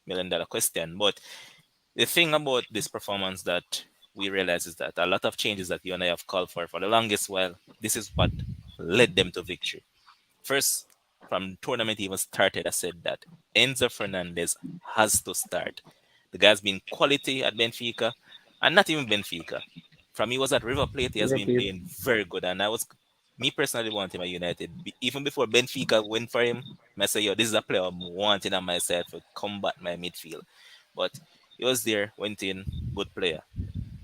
$1 million question. But the thing about this performance that we realize is that a lot of changes that you and I have called for the longest while, this is what led them to victory. First, from the tournament even started, I said that Enzo Fernandez has to start. The guy's been quality at Benfica, and not even Benfica. From he was at River Plate, he has River been Plate. playing very good. And me personally want him at United. Even before Benfica went for him, I said, yo, this is a player I'm wanting on my side for combat my midfield. But he was there, went in, good player.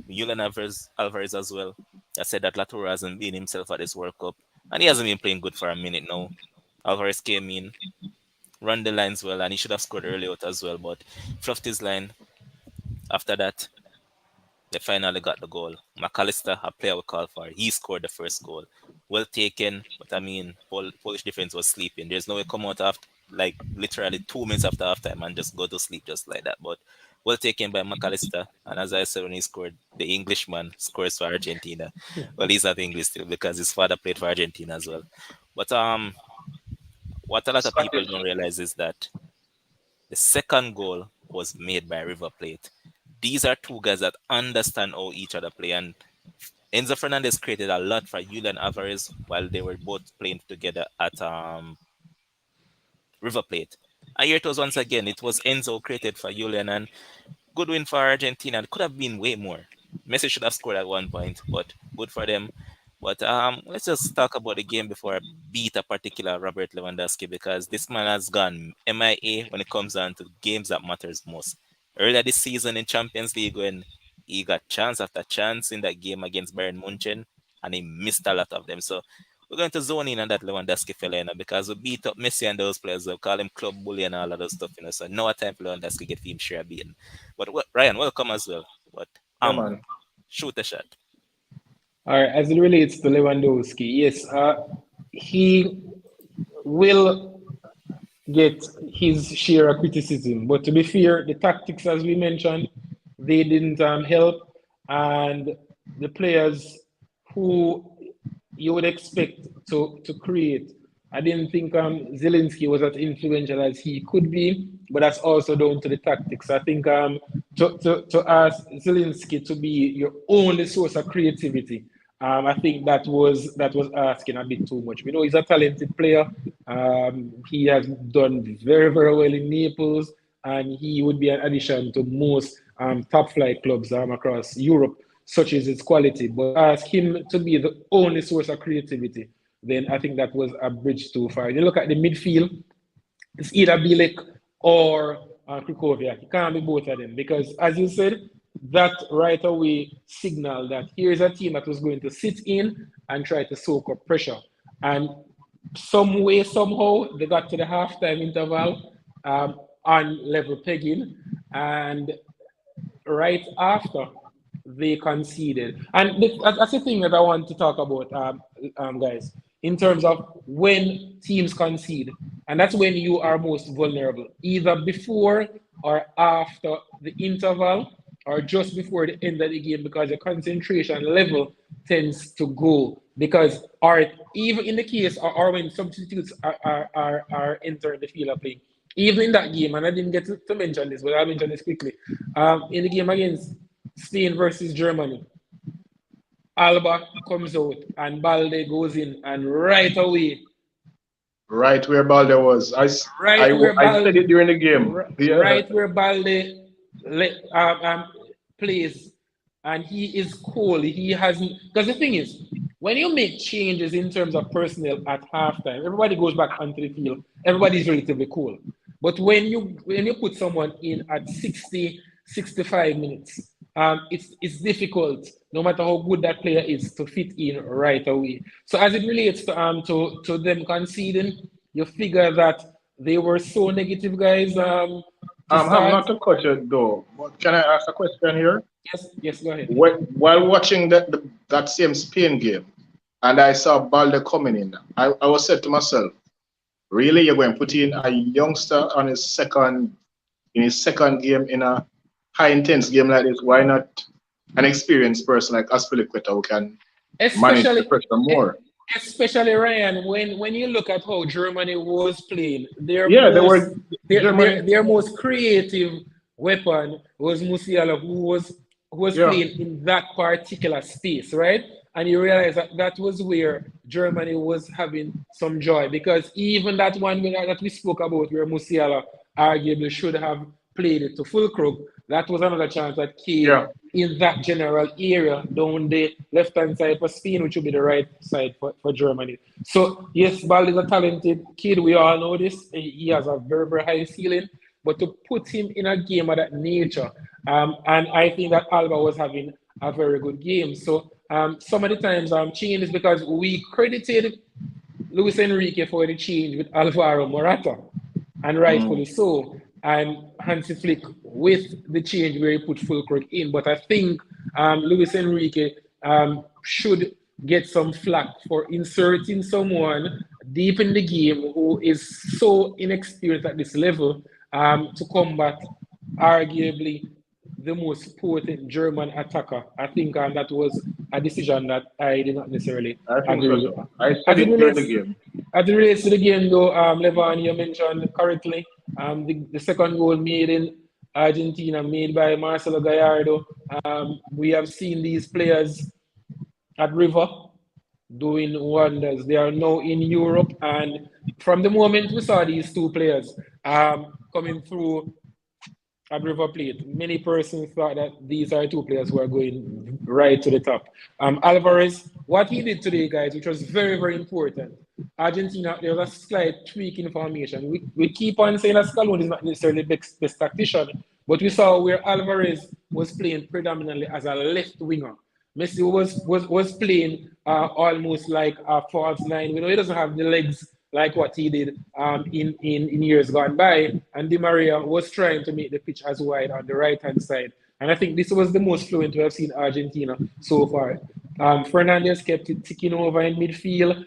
Julian Alvarez as well. I said that Latour hasn't been himself at this World Cup, and he hasn't been playing good for a minute now. Alvarez came in, run the lines well, and he should have scored early out as well, but fluffed his line. After that, they finally got the goal. McAllister, a player we call for, he scored the first goal. Well taken, but I mean, Polish defense was sleeping. There's no way come out after, like, literally 2 minutes after halftime and just go to sleep just like that. But well taken by McAllister. And as I said, when he scored, the Englishman scores for Argentina. Well, he's not English still because his father played for Argentina as well. But what a lot of people Scottish. don't realize is that the second goal was made by River Plate. These are two guys that understand how each other play, and Enzo Fernandez created a lot for Julian Alvarez while they were both playing together at River Plate. And here it was once again. It was Enzo created for Julian, and good win for Argentina. It could have been way more. Messi should have scored at one point, but good for them. But let's just talk about the game before I beat a particular Robert Lewandowski, because this man has gone MIA when it comes down to games that matters most. Earlier this season in Champions League, when he got chance after chance in that game against Bayern Munchen, and he missed a lot of them. So we're going to zone in on that Lewandowski fella, because we beat up Messi and those players. We call him club bully and all of those stuff, So no time for Lewandowski get him share beaten. But Ryan, welcome as well. But Yeah, man. shoot a shot. All right, as it relates to Lewandowski, yes, he will get his share of criticism. But to be fair, the tactics, as we mentioned, they didn't help, and the players who you would expect to create. I didn't think Zelensky was as influential as he could be, but that's also down to the tactics. I think to ask Zelensky to be your only source of creativity, I think that was asking a bit too much. We know he's a talented player. He has done very, very well in Naples, and he would be an addition to most top flight clubs across Europe, such as his quality. But ask him to be the only source of creativity, then I think that was a bridge too far. You look at the midfield, it's either Bielik or Krychowiak. It can't be both of them, because, as you said, that right away signaled that here's a team that was going to sit in and try to soak up pressure. And some way, somehow, they got to the halftime interval on level pegging, and right after they conceded. And that's the thing that I want to talk about, guys, in terms of when teams concede. And that's when you are most vulnerable, either before or after the interval, or just before the end of the game, because your concentration level tends to go. Because, or even in the case, or when substitutes are entering the field of play, even in that game, and I didn't get to mention this, but I'll mention this quickly. In the game against Spain versus Germany, Alba comes out and Balde goes in, and right away, Right where Balde was. I said it during the game. Yeah. right where Balde plays, and he is cool. He hasn't, because the thing is, when you make changes in terms of personnel at halftime, everybody goes back onto the field. Everybody's relatively cool. But when you put someone in at 60, 65 minutes, it's difficult, no matter how good that player is, to fit in right away. So as it relates to them conceding, you figure that they were so negative, guys. I'm not to cut you though, but can I ask a question here? Yes, go ahead. While watching that same Spain game, and I saw Balde coming in, I was said to myself, really, you're going to put in a youngster on his second game in a high intense game like this? Why not an experienced person like Aspilicueta who can manage the pressure more? Especially Ryan, when you look at how Germany was playing, their most creative weapon was Musiala, who was playing in that particular space, right? And you realize that was where Germany was having some joy, because even that one that we spoke about, where Musiala arguably should have played it to Fulkrug, that was another chance that came in that general area down the left-hand side for Spain, which would be the right side for Germany. So, yes, Ball is a talented kid. We all know this. He has a very, very high ceiling. But to put him in a game of that nature, and I think that Alba was having a very good game. So, some of the times changes, because we credited Luis Enrique for the change with Alvaro Morata, and rightfully so. And Hansi Flick with the change where he put Fulkrug in. But I think Luis Enrique should get some flack for inserting someone deep in the game who is so inexperienced at this level to combat arguably the most potent German attacker. I think that was a decision that I did not necessarily agree with. As it relates to the game, though, Levan, you mentioned correctly, the second goal made in Argentina, made by Marcelo Gallardo. We have seen these players at River doing wonders. They are now in Europe, and from the moment we saw these two players, coming through at River Plate. Many persons thought that these are two players who are going right to the top. Alvarez, what he did today, guys, which was very, very important. Argentina, there was a slight tweak in formation. We keep on saying that Scaloni is not necessarily the best tactician, but we saw where Alvarez was playing predominantly as a left winger. Messi was playing almost like a false nine. We know he doesn't have the legs like what he did in years gone by. And Di Maria was trying to make the pitch as wide on the right-hand side. And I think this was the most fluent we have seen Argentina so far. Fernandez kept it ticking over in midfield.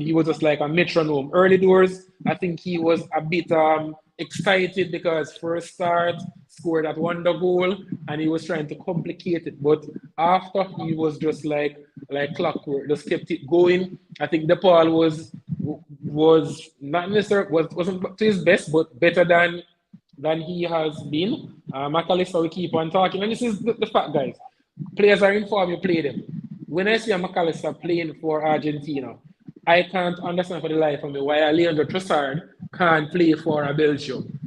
He was just like a metronome. Early doors, I think he was a bit excited because first start, scored that wonder goal, and he was trying to complicate it. But after, he was just like clockwork, just kept it going. I think the Paul was not necessarily wasn't to his best, but better than he has been. McAllister will keep on talking, and this is the fact, guys. Players are in form, you play them. When I see a McAllister playing for Argentina, I can't understand for the life of me why Leandro Trossard can't play for Belgium.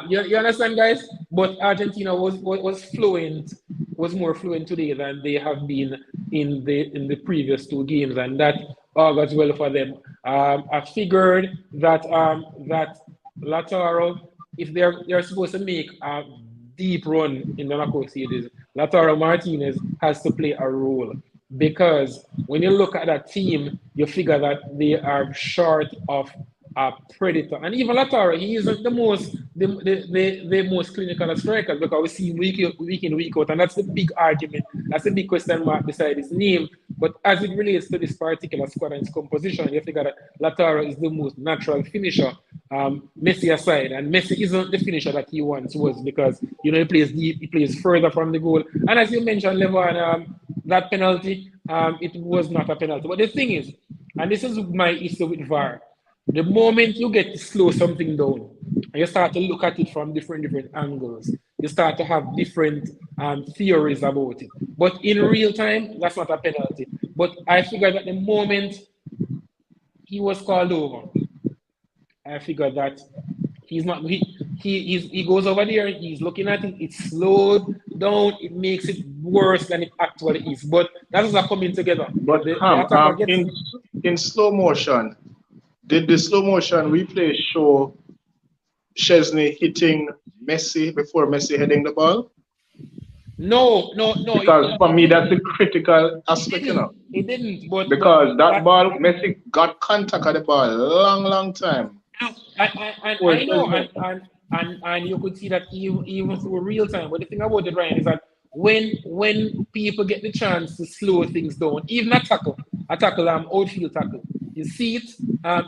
You understand, guys? But Argentina was fluent, was more fluent today than they have been in the previous two games, and that augurs well for them. I figured that that Lautaro, if they're supposed to make a deep run in the knockout stages, Lautaro Martinez has to play a role. Because when you look at that team, you figure that they are short of a predator. And even Lautaro, he isn't the most clinical striker, because we see him week in, week out. And that's the big argument. That's the big question mark beside his name. But as it relates to this particular squad and its composition, you figure that Lautaro is the most natural finisher, Messi aside. And Messi isn't the finisher that he once was, because, you know, he plays deep, he plays further from the goal. And as you mentioned, Levon, that penalty, it was not a penalty. But the thing is, and this is my issue with VAR, the moment you get to slow something down and you start to look at it from different angles, you start to have different theories about it. But in real time, that's not a penalty. But I figured that the moment he was called over, I figured that he's not. He goes over there. He's looking at it. It's slowed down. It makes it worse than it actually is. But that is not coming together. But in slow motion, did the slow motion replay show Chesney hitting Messi before Messi heading the ball? No. Because for me, that's the critical aspect, you know. It didn't. Because that ball, Messi got contact at the ball long time. I know, and you could see that even through real time. But the thing about it, Ryan, is that when people get the chance to slow things down, even a tackle, outfield tackle, you see it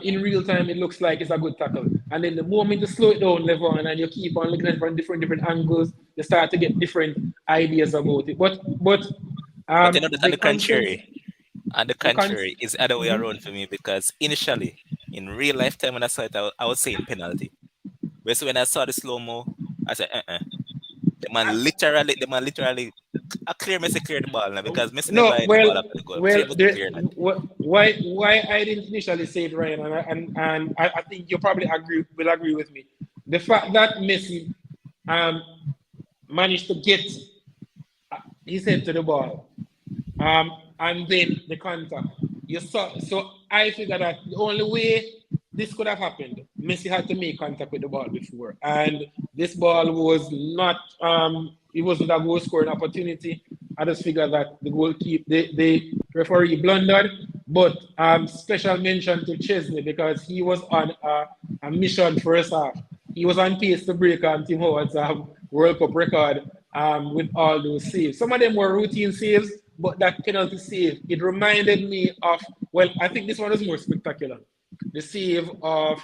in real time, it looks like it's a good tackle. And then the moment you slow it down, Levon, and you keep on looking at it from different angles, you start to get different ideas about it. But on the contrary, it's the other way around for me, because initially, in real life time when I saw it, I was saying penalty. But so when I saw the slow-mo, I said, The man literally, a clear Messi cleared the ball now, because Messi never had the ball after the goal. Why I didn't initially say it, Ryan, and I think you probably will agree with me. The fact that Messi managed to get his head to the ball, and then the contact. So I figured that the only way this could have happened, Messi had to make contact with the ball before, and this ball was not. It wasn't a goal scoring opportunity. I just figured that the referee blundered, but special mention to Chesney, because he was on a mission first half. He was on pace to break Tim Howard's World Cup record with all those saves. Some of them were routine saves, but that penalty save, it reminded me of, well, I think this one was more spectacular. The save of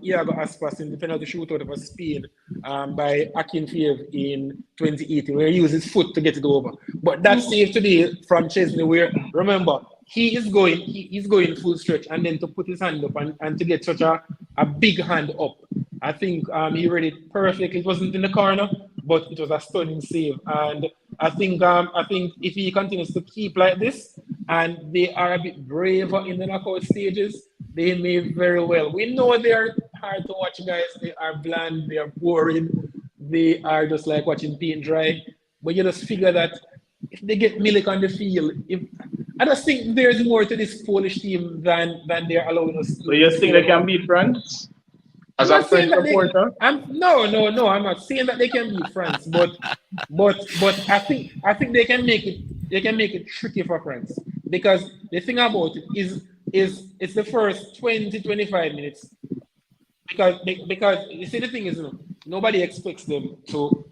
Iago Aspas in the penalty shootout of Spain by Akinfeev in 2018, where he used his foot to get it over. But that save today from Chesney, where, remember, he's going full stretch, and then to put his hand up and to get such a big hand up, I think he read it perfectly. It wasn't in the corner, but it was a stunning save. And I think if he continues to keep like this, and they are a bit braver in the knockout stages, they may very well. We know they're hard to watch, guys. They are bland, they are boring, they are just like watching paint dry. But you just figure that if they get Milik on the field, I just think there's more to this Polish team than they're allowing us So you to think say they can about. beat France? I'm As a not saying French that they. supporter? No. I'm not saying that they can beat France, but I think they can make it. They can make it tricky for France because the thing about it is it's the first 20-25 minutes because you see the thing is, nobody expects them to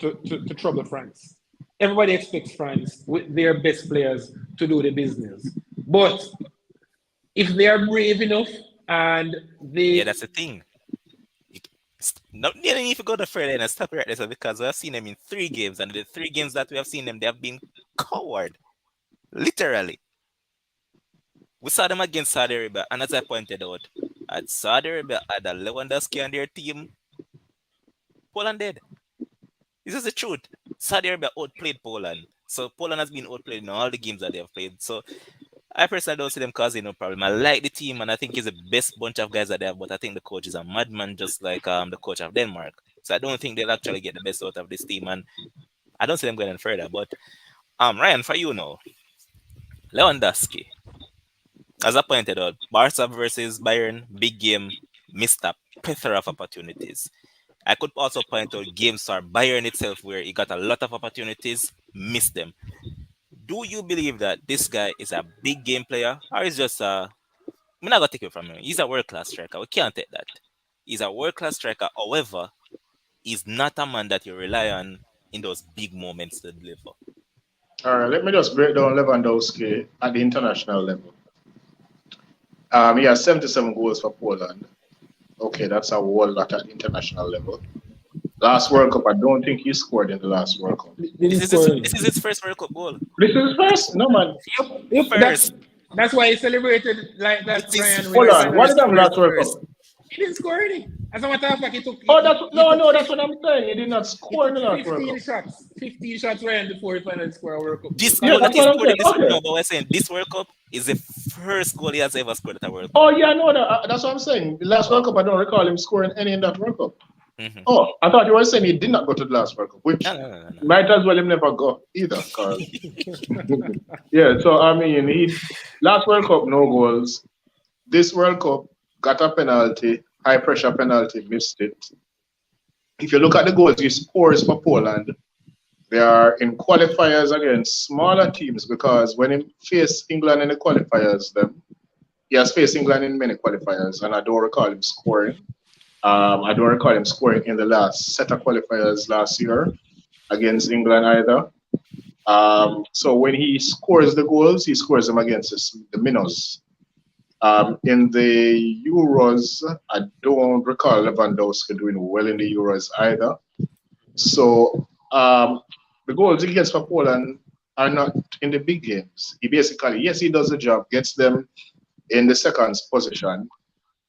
trouble France. Everybody expects France with their best players to do the business, but if they are brave enough and Yeah, they. that's the thing. No, you don't need to go no further and stop right there because we have seen them in 3 games, and the 3 games that we have seen them, they have been coward. Literally. We saw them against Saudi Arabia, and as I pointed out, Saudi Arabia had a Lewandowski on their team. Poland did. This is the truth. Saudi Arabia outplayed Poland. So Poland has been outplayed in all the games that they have played. So I personally don't see them causing no problem. I like the team, and I think it's the best bunch of guys that they have, but I think the coach is a madman, just like the coach of Denmark. So I don't think they'll actually get the best out of this team, and I don't see them going any further. But Ryan, for you now, Lewandowski, as I pointed out, Barca versus Bayern, big game, missed a plethora of opportunities. I could also point out games for Bayern itself where he got a lot of opportunities, missed them. Do you believe that this guy is a big game player, or is just I'm not gonna take it from him? He's a world-class striker. We can't take that. He's a world-class striker. However, he's not a man that you rely on in those big moments to deliver. All right, let me just break down Lewandowski at the international level. He has 77 goals for Poland. Okay, that's a whole lot at the international level. Last World Cup, I don't think he scored in the last World Cup. This is his first World Cup goal. This is his first? No, man. Yep, First. that's why he celebrated like that. It's his Ryan, first Hold on, what first did last World first. Cup? he didn't score any. As a matter of fact, he took. Oh, that's he no, took no, that's what I'm saying. He did not He score in took the last World 15 Cup. shots. 15 shots Ryan before he finally scored a World Cup. This Yeah, no, that's that is what I'm scored in saying. this Okay. no, but we're saying this World Cup is the first goal he has ever scored at a World Cup. Oh, yeah, no, that's what I'm saying. The last World Cup, I don't recall him scoring any in that World Cup. Mhm. Oh, I thought you were saying he did not go to the last World Cup, which No. might as well him never go either. Cause yeah, so I mean, he last World Cup no goals. This World Cup got a penalty, high pressure penalty, missed it. If you look at the goals he scores for Poland, they are in qualifiers against smaller teams because when he faced England in the qualifiers, he has faced England in many qualifiers, and I don't recall him scoring. I don't recall him scoring in the last set of qualifiers last year against England either. So when he scores the goals, he scores them against the minnows. In the Euros, I don't recall Lewandowski doing well in the Euros either. So the goals he gets for Poland are not in the big games. He basically, yes, he does the job, gets them in the second position,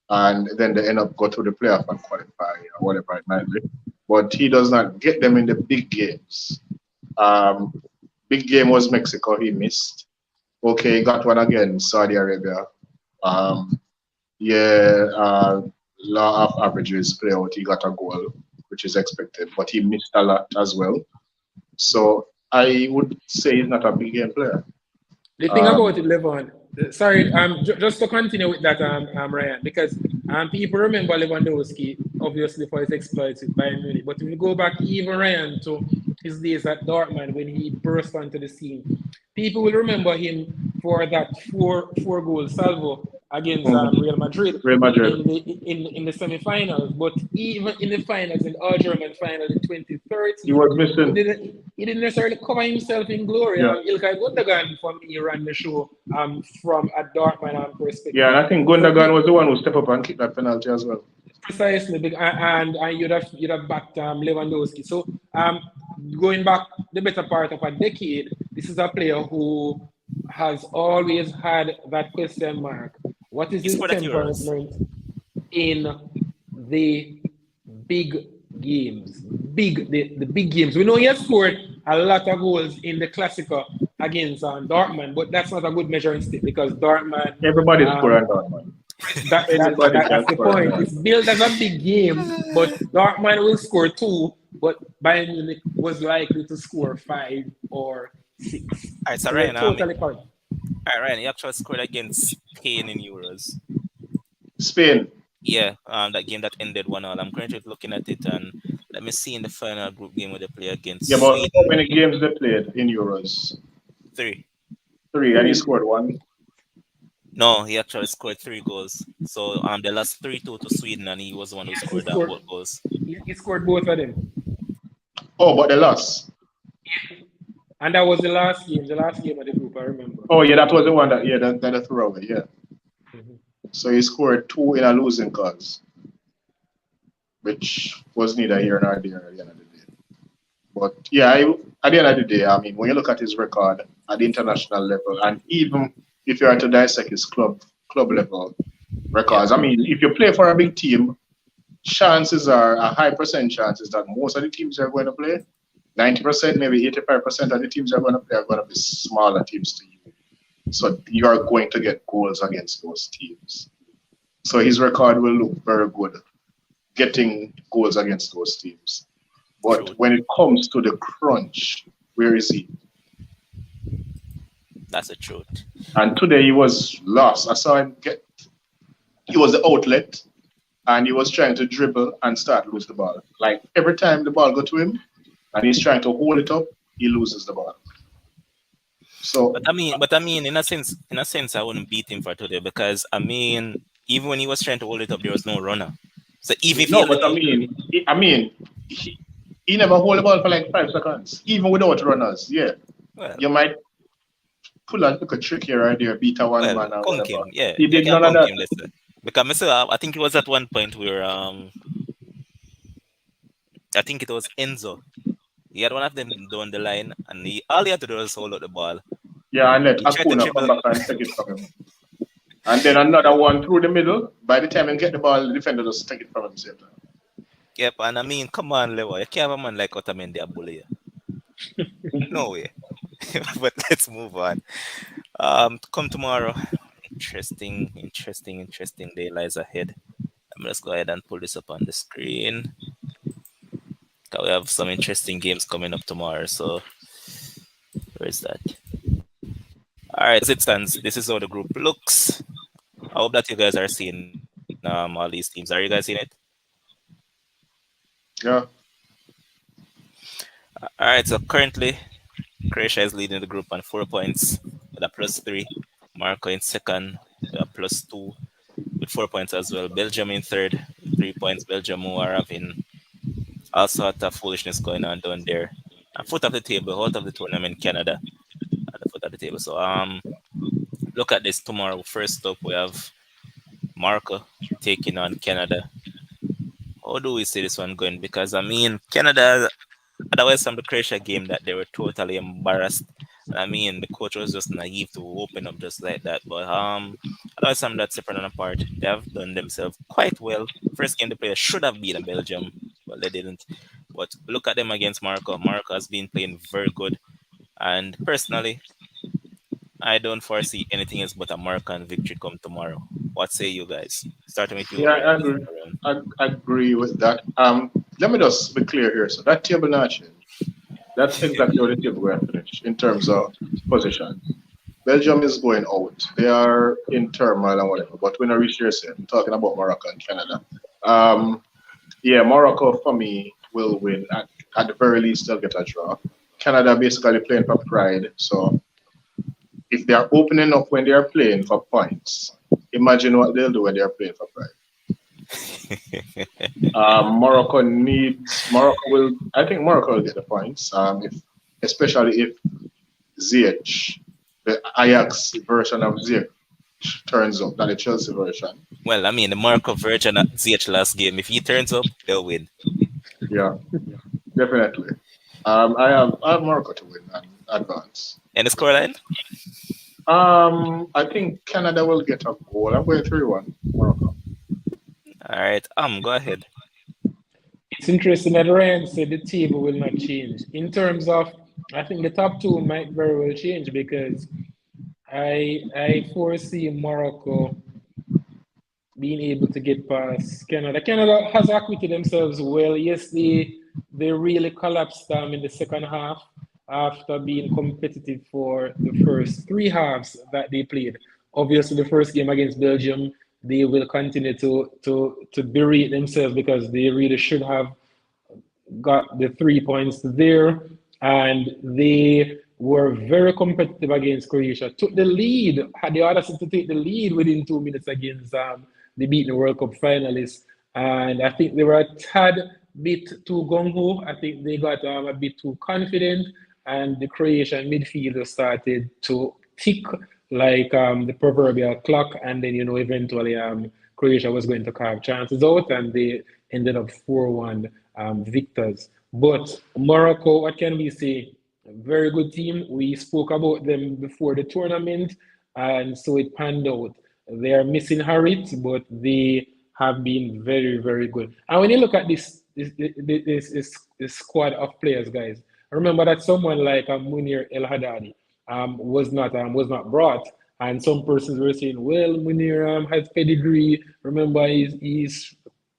and then they end up go through the playoff and qualify or whatever it might be. But he does not get them in the big games. Big game was Mexico, he missed. Okay, he got one again, Saudi Arabia. Law of averages play out, he got a goal, which is expected, but he missed a lot as well. So I would say he's not a big game player. The thing about it, Levon, sorry, just to continue with that, Ryan, because people remember Lewandowski, obviously, for his exploits with Bayern Munich. But if you go back even, Ryan, to his days at Dortmund when he burst onto the scene, people will remember him for that four goal salvo against Real Madrid. In the semi-finals. But even in the finals, in our German final in 2013, he was missing. He didn't necessarily cover himself in glory. Yeah. Ilkay Gundogan, for me, ran the show from a Dortmund perspective. Yeah, and I think Gundogan was the one who stepped up and kicked that penalty as well. Precisely, and you'd have backed Lewandowski. So going back the better part of a decade, this is a player who has always had that question mark. What is his temperament in the big games? The big games. We know he has scored a lot of goals in the Classico against Dortmund, but that's not a good measuring stick because Dortmund. Everybody scored on Dortmund. Anybody That's can the score a point. goal. It's billed as a big game, but Dortmund will score 2, but Bayern Munich was likely to score 5 or 6. All right, so So you're Ryan, totally correct. all right, Ryan, he actually scored against Spain in Euros. Spain. Yeah, that game that ended 1-1. I'm currently looking at it, and let me see in the final group game where they play against Yeah, but how Sweden. many games they played in Euros? 3. 3, and he scored 1. No, he actually scored 3 goals. So they lost 3-2 to Sweden, and he was the one who Yes, he scored scored. both goals. He scored both of them. Oh, but they lost. And that was the last game of the group, I remember. Oh, yeah, that was the one that they threw away. Yeah. Mhm. So he scored 2 in a losing cause, which was neither here nor there at the end of the day. But yeah, at the end of the day, I mean, when you look at his record at the international level, and even if you are to dissect his club level records, I mean, if you play for a big team, chances are a high percent chances that most of the teams you're going to play, 90%, maybe 85% of the teams you're going to play are going to be smaller teams to you. So you are going to get goals against those teams. So his record will look very good getting goals against those teams. But True. when it comes to the crunch, where is he? That's the truth. And today he was lost. I saw him he was the outlet and he was trying to dribble and start lose the ball. Like every time the ball go to him and he's trying to hold it up, he loses the ball. So But I mean, in a sense, I wouldn't beat him for today because I mean, even when he was trying to hold it up, there was no runner. So even if he no, had but he never hold the ball for like 5 seconds, even without runners. Yeah, well, you might pull a look a trick here or there, beat a one man or punk whatever. him, yeah, He you did can none of punk that. him, let's say. Because I think it was at one point where I think it was Enzo. He had one of them down the line, and all he had to do was hold out the ball. Yeah, and let He tried to Acuna come dribble. back and take it from him. And then another one through the middle. By the time he get the ball, the defender just take it from him same time. Yep, and I mean, come on, Lewa, you can't have a man like Otamendi a bully you. No way. But let's move on. Come tomorrow. Interesting day lies ahead. Let me just go ahead and pull this up on the screen. We have some interesting games coming up tomorrow. So where is that? All right, as it stands, this is how the group looks. I hope that you guys are seeing all these teams. Are you guys seeing it? Yeah. All right. So currently, Croatia is leading the group on 4 points with a +3. Morocco in second with a +2 with 4 points as well. Belgium in third with 3 points. Belgium who are having all sort of foolishness going on down there. At foot of the table, out of the tournament, Canada at the foot of the table. So look at this tomorrow. First up, we have Morocco taking on Canada. How do we see this one going? Because I mean, Canada, otherwise from the Croatia game that they were totally embarrassed. I mean, the coach was just naive to open up just like that. But otherwise from that separate and apart, they have done themselves quite well. First game the players should have beaten Belgium, but they didn't. But look at them against Morocco. Morocco has been playing very good. And personally, I don't foresee anything else but a Moroccan victory come tomorrow. What say you guys? Starting with you, Yeah, Ryan. I agree. I agree with that. Let me just be clear here. So that table not change. That's exactly what the table we're finished in terms of position. Belgium is going out. They are in turmoil and whatever. But when I reach here, I'm talking about Morocco and Canada. Yeah, Morocco for me will win. At the very least, they'll get a draw. Canada basically playing for pride. So if they are opening up when they are playing for points, imagine what they'll do when they are playing for pride. I think Morocco will get the points. Especially if Ziyech, the Ajax version of Ziyech, turns up, not the Chelsea version. Well, I mean, the Morocco version at ZH last game, if he turns up, they'll win. Yeah, definitely. I have Morocco to win and advance. And the scoreline? I think Canada will get a goal. I'm going 3-1 Morocco. All right, go ahead. It's interesting that Ryan said the table will not change. In terms of, I think the top 2 might very well change because I foresee Morocco being able to get past Canada. Canada has acquitted themselves well. Yes, they really collapsed in the second half after being competitive for the first three halves that they played. Obviously, the first game against Belgium, they will continue to berate themselves because they really should have got the 3 points there, and they were very competitive against Croatia. Took the lead, had the audacity to take the lead within 2 minutes against the beaten World Cup finalists. And I think they were a tad bit too gung ho. I think they got a bit too confident, and the Croatian midfielder started to tick like the proverbial clock. And then, eventually Croatia was going to carve chances out, and they ended up 4-1 victors. But Morocco, what can we say? Very good team. We spoke about them before the tournament, and so it panned out. They are missing Harit, but they have been very, very good. And when you look at this squad of players, guys, remember that someone like Munir El Haddadi was not brought, and some persons were saying, "Well, Munir has pedigree. Remember, he's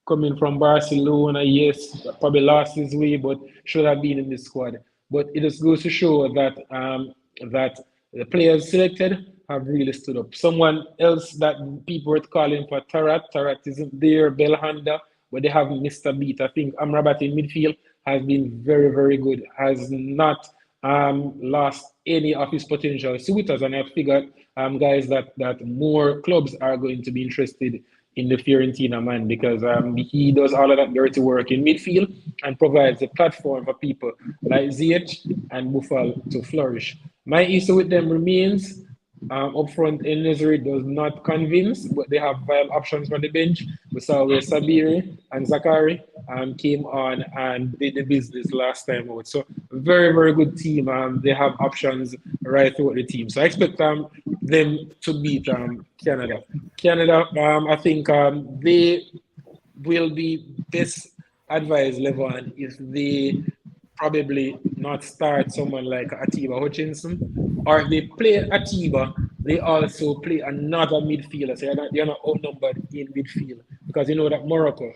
coming from Barcelona. Yes, probably lost his way, but should have been in the squad." But it just goes to show that that the players selected have really stood up. Someone else that people were calling for Tarat isn't there, Belhanda, but they haven't missed a beat. I think Amrabat in midfield has been very, very good, has not lost any of his potential suitors, and I figured, guys, that more clubs are going to be interested in the Fiorentina man because he does all of that dirty work in midfield and provides a platform for people like Ziyech and Buffal to flourish. My issue with them remains up front. El Nesri does not convince, but they have viable options for the bench. We saw where Sabiri and Zakari came on and did the business last time out. So very, very good team. They have options right throughout the team. So I expect them to beat Canada. Canada, I think they will be best advised, Levon, if they probably not start someone like Atiba Hutchinson, or if they play Atiba, they also play another midfielder. So you're not outnumbered in midfield because you know that Morocco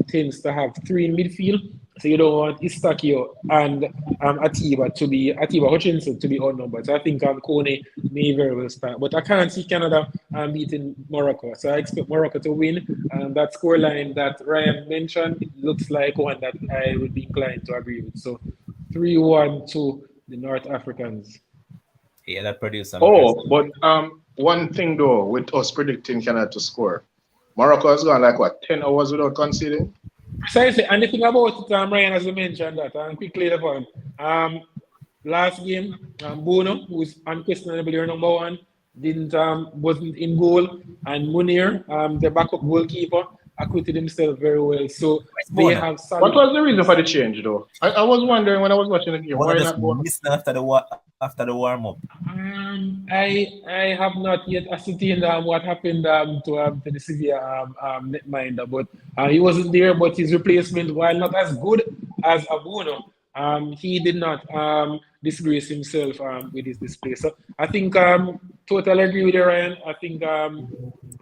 tends to have three in midfield. So you don't want Istakio and Atiba Hutchinson to be outnumbered. So I think Kone may very well start. But I can't see Canada beating Morocco. So I expect Morocco to win. That scoreline that Ryan mentioned, it looks like one that I would be inclined to agree with. So 3-1 to the North Africans. Yeah, that produced some. But one thing though, with us predicting Canada to score, Morocco has gone like what, 10 hours without conceding? Precisely, and the thing about it, Ryan, as you mentioned that, and quickly, last game, Bono, who's unquestionably your number one, wasn't in goal, and Munir, the backup goalkeeper, acquitted himself very well. So they have solid. What was the reason for the change, though? I was wondering when I was watching the game. Why not missed after the warm up? I have not yet ascertained what happened to the Sevilla netminder, but he wasn't there. But his replacement, while not as good as Abuno, he did not disgrace himself with his display. So I think totally agree with you, Ryan. I think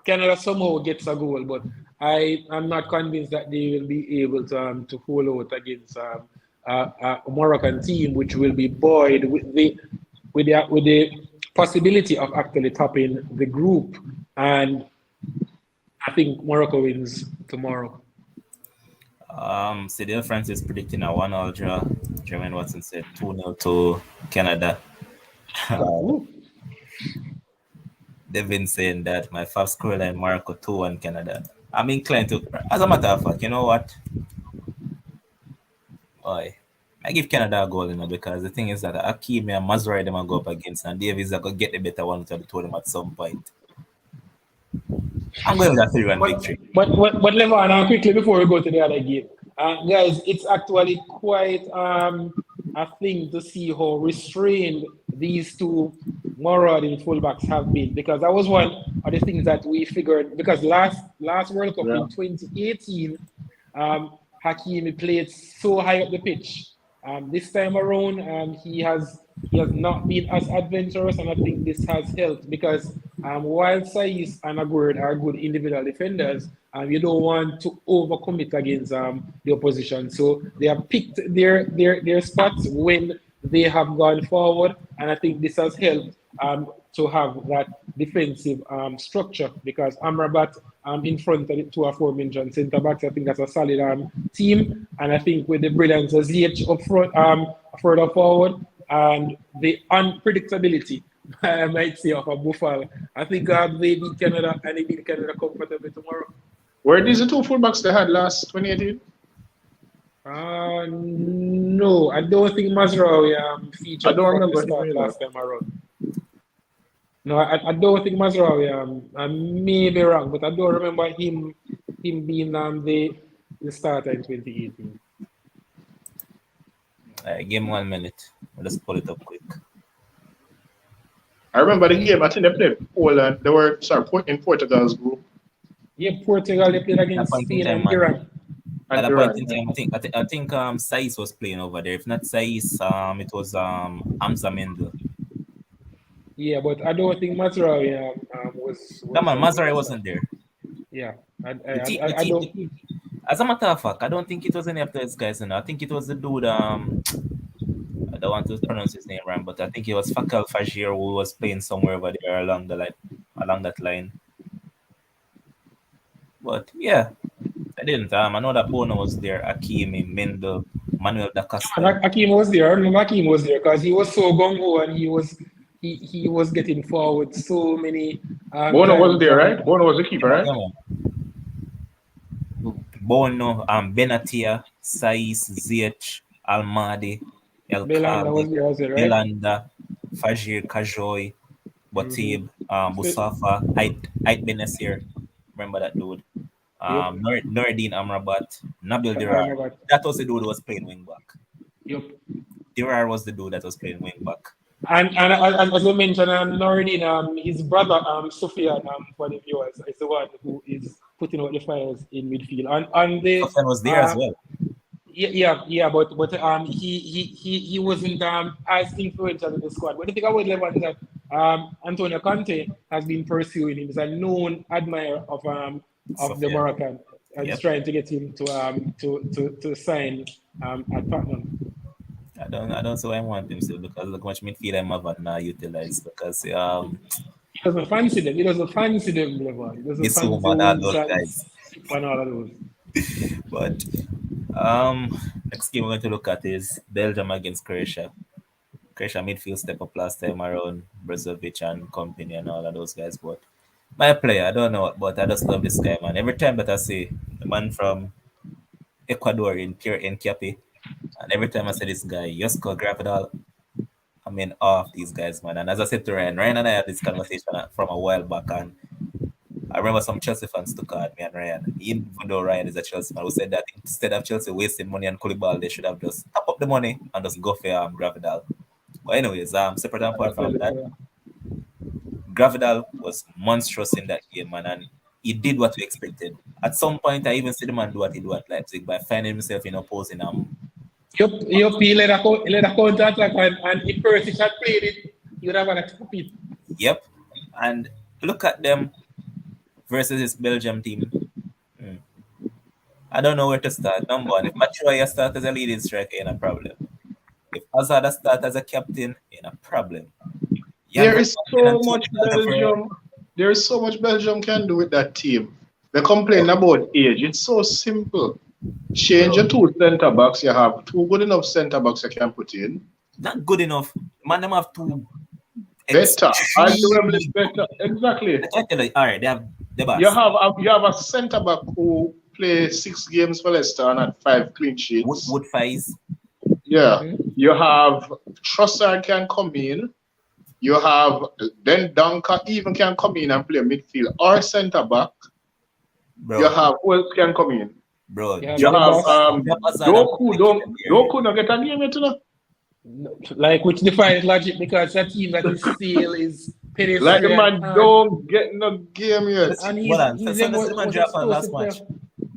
Canada somehow gets a goal, but I am not convinced that they will be able to hold out against a Moroccan team, which will be buoyed with the possibility of actually topping the group. And I think Morocco wins tomorrow. Cedil Francis predicting a 1-1 draw. Jermaine Watson said 2-0 to Canada. They've been saying that my first scoreline Morocco 2-1 Canada. I'm inclined to, as a matter of fact, you know what? Boy, I give Canada a goal, because the thing is that Hakimi and Mazraoui them go up against, and Davies are going to get the better one to the tournament at some point. I'm going with that 3-1 victory. But Levon, quickly before we go to the other game, guys, it's actually quite a thing to see how restrained these two marauding fullbacks have been, because that was one of the things that we figured, because last World Cup in 2018, Hakimi played so high up the pitch. This time around, he has not been as adventurous, and I think this has helped because while Saiz and Aguerd are good individual defenders, you don't want to overcommit against the opposition. So they have picked their spots when they have gone forward, and I think this has helped to have that defensive structure because Amrabat in front of the two aforementioned centre backs, I think that's a solid team, and I think with the brilliance of Ziyech up front, further forward, and the unpredictability, I might say, of a Buffalo, I think they beat Canada and they beat Canada comfortably tomorrow. Were these the two fullbacks they had last 2018? No, I don't think Mazraoui featured. I don't remember start last time around. No, I don't think Mazraoui. I may be wrong, but I don't remember him being the starter in 2018. Give me 1 minute. I'll just pull it up quick. I remember the game. I think they played Poland. They were in Portugal's group. Yeah, Portugal they played against Spain and Iran. At that point in time, I think Saiz was playing over there. If not Saiz, it was Hamza Mendel. Yeah, but I don't think Mazraoui was. No man, Mazraoui wasn't there. Yeah, I don't. As a matter of fact, I don't think it was any of those guys. I think it was the dude. I don't want to pronounce his name wrong, but I think it was Fakal Fajir who was playing somewhere over there along that line. But yeah, I didn't. I know that Bono was there, Hakimi, Mendel, Manuel da Costa. Hakimi was there. I remember Hakimi was there because he was so gung-ho and he was getting forward so many. Bono wasn't there, right? Bono was the keeper, right? Bono, Benatia, Saiz, Ziyech, Almadi, El Khabi, Belanda, Fajir, Kajoy, Botib, Musafa, Ait Benasir. Remember that dude? Noureddin Amrabat, Nabil Dirar. That was the dude who was playing wing back. Yep. Dirar was the dude that was playing wing back. And as you mentioned, Noureddin, his brother Sufyan, for the viewers, is the one who is putting out the fires in midfield. And Sufyan was there as well. Yeah, but he wasn't as influential in the squad. But the thing I would level is that Antonio Conte has been pursuing him. He's a known admirer of the Moroccan. And he's trying to get him to sign at Tottenham. I don't see why I want him to, because look how much midfield I'm have now utilized, because he doesn't fancy them. He doesn't fancy them, Level. He doesn't fancy all those guys. And all of those. But next game we're going to look at is Belgium against Croatia. Croatia midfield step up last time around, Brozovic and company and all of those guys. But my player, I don't know, but I just love this guy, man. Every time that I see the man from Ecuador in pure Nkapi, and every time I say this guy, Josko Gravidal, I mean, off these guys, man. And as I said to Ryan and I had this conversation from a while back, and I remember some Chelsea fans took out me and Ryan, even though Ryan is a Chelsea man, who said that instead of Chelsea wasting money on Koulibaly, they should have just top up the money and just go for Gravidal. But anyways, separate and apart from that, Gravidal was monstrous in that game, man, and he did what we expected. At some point, I even see the man do what he do at Leipzig by finding himself in opposing Yup, he led a counter attack, and if Perisic had played it, he would have had a compete. Yep, and look at them versus this Belgium team. I don't know where to start. Number one, if Batshuayi start as a leading striker, in a problem. If Hazard start as a captain, in a problem. There is so much Belgium. There is so much Belgium can do with that team. They complain about age. It's so simple. Change your two centre backs. You have two good enough centre backs you can put in. Not good enough. Man, them have two better. Arguably better. Exactly. All right, they have the best. You have a centre back who play 6 games for Leicester and had 5 clean sheets. Wood Fies. Yeah. You have Trossard can come in. You have then Dunker even can come in and play midfield or centre back. Bro. You have who else can come in? Bro, you have Doku not get a game yet, no? Like, which defies logic, because that team that is still is pedestrian. Like the man don't get no game yet. And he's the man drop on last match.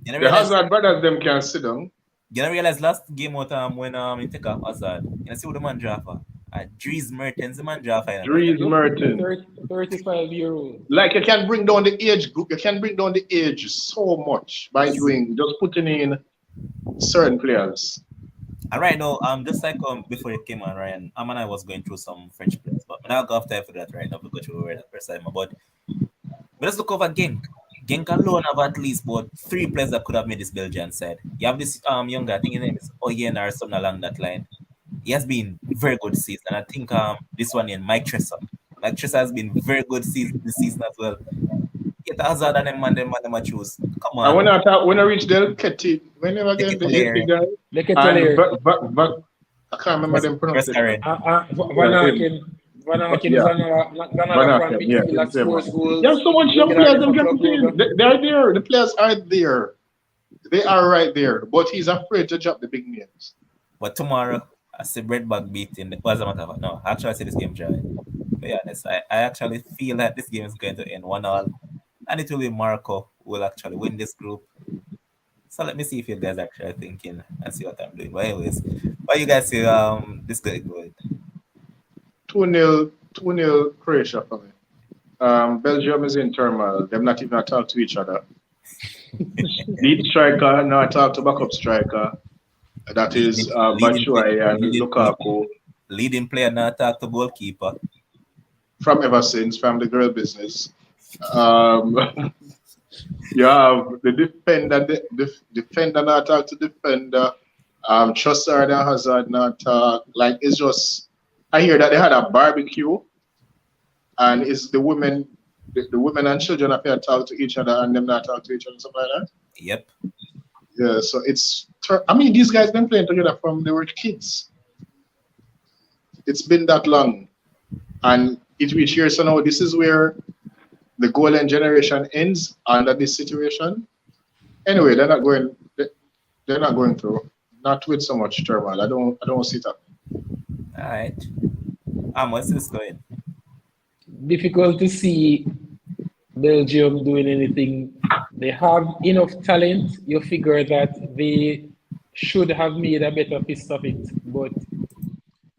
The Hazard brothers them can sit down. You know, realize last game what when he take off Hazard, you see what the man drop on. Dries Mertens, the man draw final. Dries Mertens. 35-year-old. Like you can bring down the age group, you can bring down the age so much by doing just putting in certain players. And right now, just like before you came on, Ryan, and I was going through some French players, but I'm not gonna have time for that right now because you were that first time. But let's look over Genk. Genk alone have at least about 3 players that could have made this Belgian side. You have this young guy, I think his name is Oyen or something along that line. He has been very good this season. I think this one in Mike Tresser. Mike Tresser has been very good this season as well. Get Hazard and them man choose. Come on. And when I reach Del Ketty, whenever again the guy, and I can't remember them pronunciation. Van Aken. Van Aken is another from midfield that scores goals. There's so much young players them can put in. They're there. The players are there. They are right there. But he's afraid to drop the big names. But tomorrow, I see Breadbag beating. What's the matter? No, actually, I see this game dry. To be honest, I actually feel that this game is going to end 1-1. And it will be Marco who will actually win this group. So let me see if you guys are actually thinking and see what I'm doing. But anyways, what you guys see this guy going? 2-0 Croatia for me. Belgium is in turmoil. They're not even talk to each other. Lead striker, now I talk to backup striker. That is Batshuayi and Lukaku. Leading player, now talk to goalkeeper. From ever since, from the girl business. You have the defender not talk to defender. Trossard and Hazard not talk. Like, it's just, I hear that they had a barbecue, and it's the women and children have to talk to each other, and them not talk to each other, something like that. Yep. Yeah, so these guys been playing together from they were kids. It's been that long, and it reached here. So now this is where the golden generation ends under this situation. Anyway, they're not going through. Not with so much turmoil. I don't see that. All right. What's this going? Difficult to see Belgium doing anything. They have enough talent. You figure that they should have made a better fist of it, but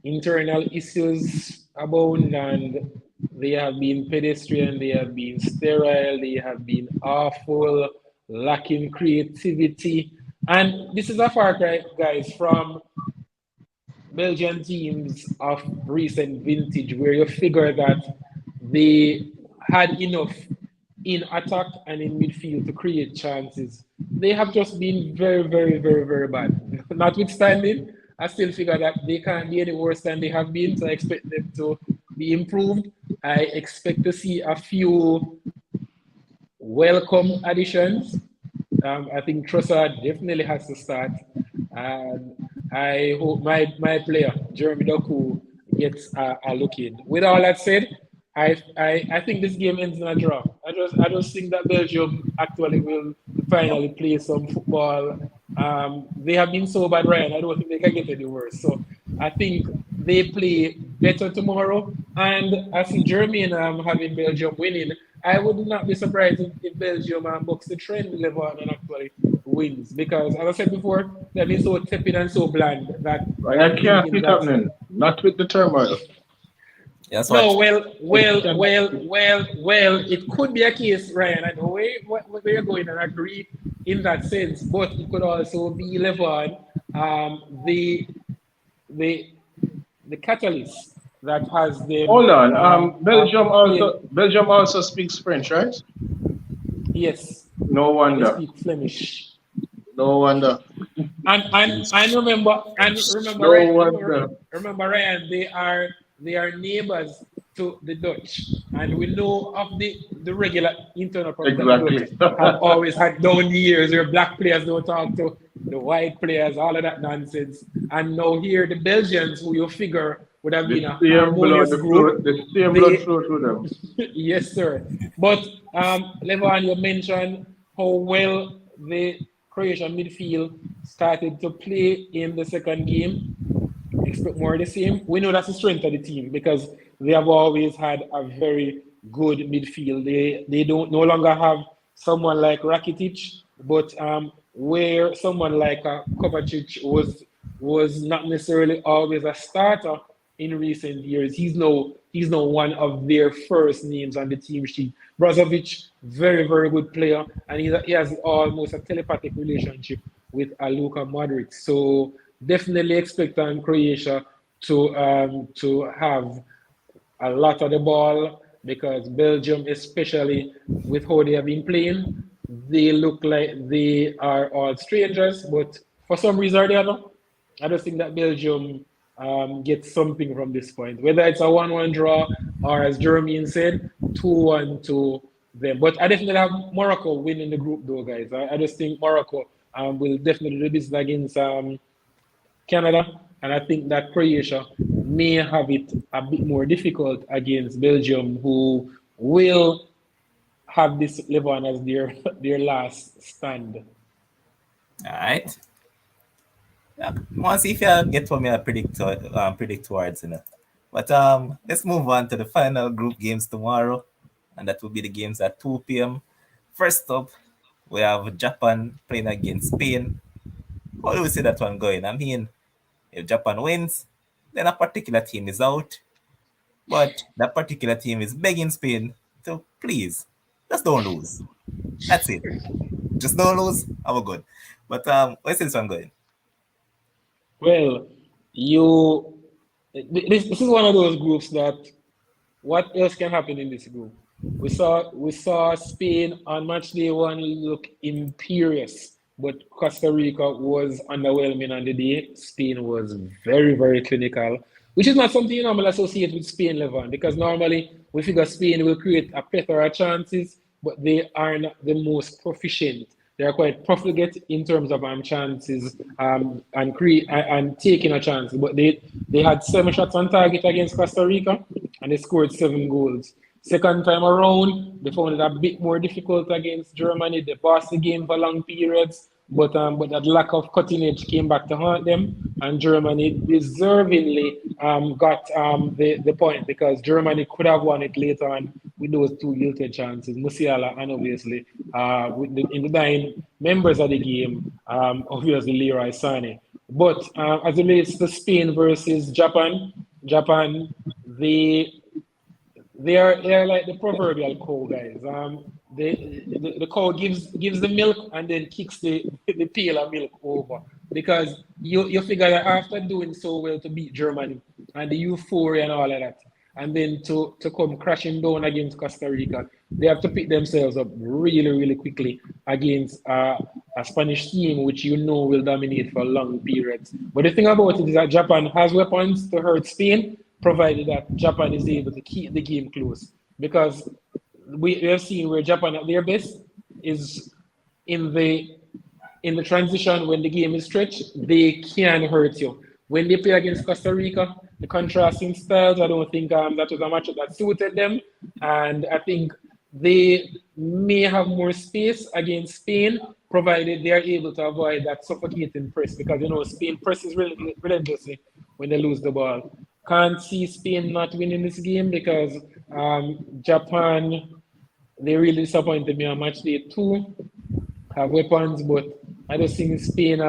internal issues abound, and they have been pedestrian, they have been sterile, they have been awful, lacking creativity. And this is a far cry, guys, from Belgian teams of recent vintage, where you figure that they had enough in attack and in midfield to create chances. They have just been very, very, very, very bad. Notwithstanding, I still figure that they can't be any worse than they have been, so I expect them to be improved. I expect to see a few welcome additions. I think Trossard definitely has to start. And I hope my player, Jeremy Doku, gets a look in. With all that said, I think this game ends in a draw. I just think that Belgium actually will finally play some football. They have been so bad, Ryan. I don't think they can get any worse. So I think they play better tomorrow. And I see Germany having Belgium winning. I would not be surprised if Belgium bucks the trend level and actually wins. Because, as I said before, they've been so tepid and so bland that I can't see it happening. Not with the turmoil. Yes, no, well, it could be a case, Ryan. I know where you're going, and I agree in that sense. But it could also be Levon, the catalyst that has the. Hold on. Belgium also speaks French, right? Yes. No wonder. They speak Flemish. No wonder. And remember, Ryan, they are neighbors to the Dutch, and we know of the regular internal problems. Exactly. Have always had down years where black players don't talk to the white players, all of that nonsense. And now here the Belgians, who you figure would have been a harmonious group. The same blood flow through them. Yes, sir. But Levon, you mentioned how well the Croatian midfield started to play in the second game. Expect more of the same. We know that's the strength of the team because they have always had a very good midfield. They don't no longer have someone like Rakitic, but where someone like Kovacic was not necessarily always a starter in recent years. He's now one of their first names on the team sheet. Brozovic, very, very good player, and he has almost a telepathic relationship with Luka Modric. So definitely expect Croatia to have a lot of the ball, because Belgium, especially with how they have been playing, they look like they are all strangers. But for some reason or the other, I just think that Belgium gets something from this point. Whether it's a 1-1 draw or, as Jeremy said, 2-1 to them. But I definitely have Morocco winning the group, though, guys. I just think Morocco will definitely do this against Canada, and I think that Croatia may have it a bit more difficult against Belgium, who will have this Levon as their last stand. All right. Yeah. Want to see if you get what me I predict towards, But let's move on to the final group games tomorrow, and that will be the games at 2 p.m. First up, we have Japan playing against Spain. How do we see that one going? I mean, if Japan wins, then a particular team is out. But that particular team is begging Spain to please, just don't lose. That's it. Just don't lose. I'm good. But where's this one going? Well, this is one of those groups that what else can happen in this group? We saw Spain on match day one look imperious, but Costa Rica was underwhelming on the day. Spain was very, very clinical, which is not something you normally associate with Spain, Levon, because normally we figure Spain will create a plethora of chances, but they are not the most proficient. They are quite profligate in terms of chances and taking a chance. But they had 7 shots on target against Costa Rica, and they scored 7 goals. Second time around, they found it a bit more difficult against Germany. They passed the game for long periods, but that lack of cutting edge came back to haunt them, and Germany deservingly got the point, because Germany could have won it later on with those 2 guilty chances, Musiala and obviously in the 9 members of the game, obviously Leroy Sané. But as it relates to Spain versus Japan, they are like the proverbial cow, guys. The cow gives the milk and then kicks the pail of milk over, because you figure that after doing so well to beat Germany and the euphoria and all of that, and then to come crashing down against Costa Rica, they have to pick themselves up really, really quickly against a Spanish team which will dominate for long periods. But the thing about it is that Japan has weapons to hurt Spain, provided that Japan is able to keep the game close. Because we have seen where Japan at their best is in the transition. When the game is stretched, they can hurt you. When they play against Costa Rica, the contrasting styles, I don't think that was a matchup that suited them. And I think they may have more space against Spain, provided they are able to avoid that suffocating press. Because, Spain presses relentlessly when they lose the ball. Can't see Spain not winning this game, because Japan, they really disappointed me on match day 2. Have weapons, but I just think Spain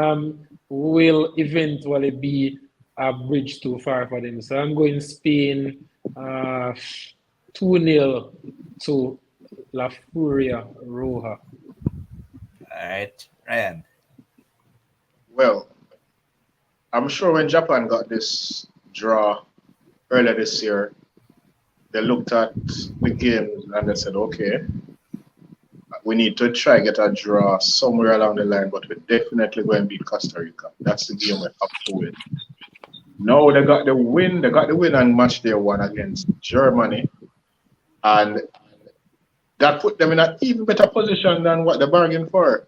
will eventually be a bridge too far for them. So I'm going Spain 2-0 to La Furia Roja. All right, Ryan. Well, I'm sure when Japan got this draw earlier this year, they looked at the games and they said, okay, we need to try get a draw somewhere along the line, but we're definitely going to beat Costa Rica. That's the game we have to win. No, they got the win. They got the win on match day 1 against Germany, and that put them in an even better position than what they bargained for.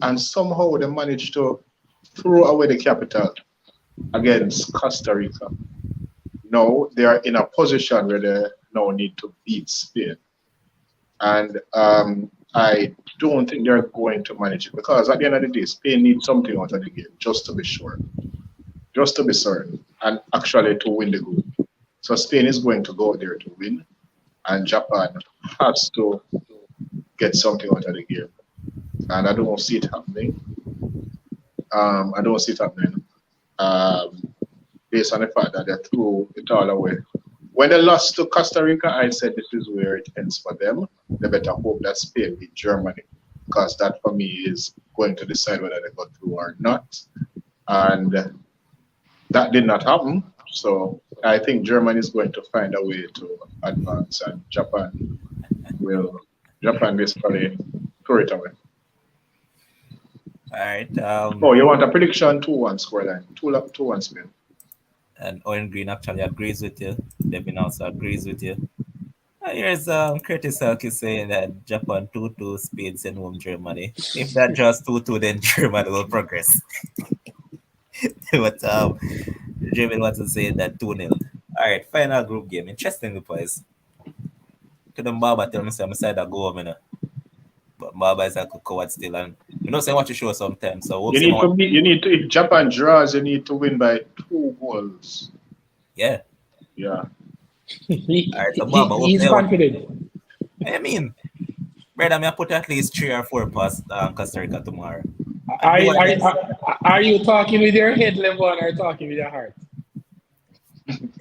And somehow they managed to throw away the capital against Costa Rica. Now they are in a position where they now need to beat Spain, and I don't think they're going to manage it, because at the end of the day, Spain needs something out of the game just to be sure, just to be certain, and actually to win the group. So Spain is going to go there to win, and Japan has to get something out of the game, and I don't see it happening. based on the fact that they threw it all away. When they lost to Costa Rica, I said this is where it ends for them. They better hope that Spain beat Germany, because that for me is going to decide whether they go through or not. And that did not happen. So I think Germany is going to find a way to advance, and Japan basically throw it away. All right. Oh, you want a prediction? 2-1 scoreline. 2-1 Spain. And Owen Green actually agrees with you. Devin also agrees with you. Here's Curtis Selke saying that Japan 2-2, Spain send home Germany. If that just 2-2, then Germany will progress. But Jamin wants to say that 2-0. All right, final group game. Interesting, boys. To the Baba tell me I'm side that go home, but Baba is like a coward still, and you know, say watch the show sometimes. So you need to if Japan draws, you need to win by 2 goals. Yeah. Yeah. Right, so Baba, He's confident. I mean, brother, I put at least 3 or 4 past Costa Rica tomorrow. Are you talking with your head, Levon, or talking with your heart?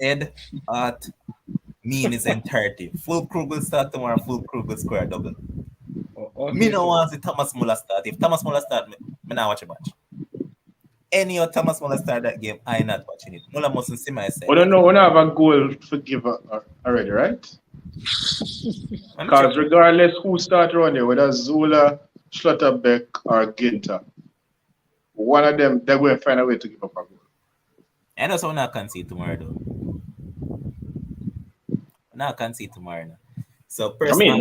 Head, heart, mean is entirety. Full crew will start tomorrow, full crew will score a double. Okay. Me no want to Thomas Muller start. If Thomas Muller start, me not watch a match. Any of Thomas Muller start that game, I not watching it. Muller mustn't see my side. We don't know, we don't have a goal to give already, right? Because regardless who start running, whether Zula, Schlotterbeck, or Ginter, one of them, they're going to find a way to give up a goal. I know someone I can see tomorrow, though. Now I can see tomorrow. Now. So personally, I mean,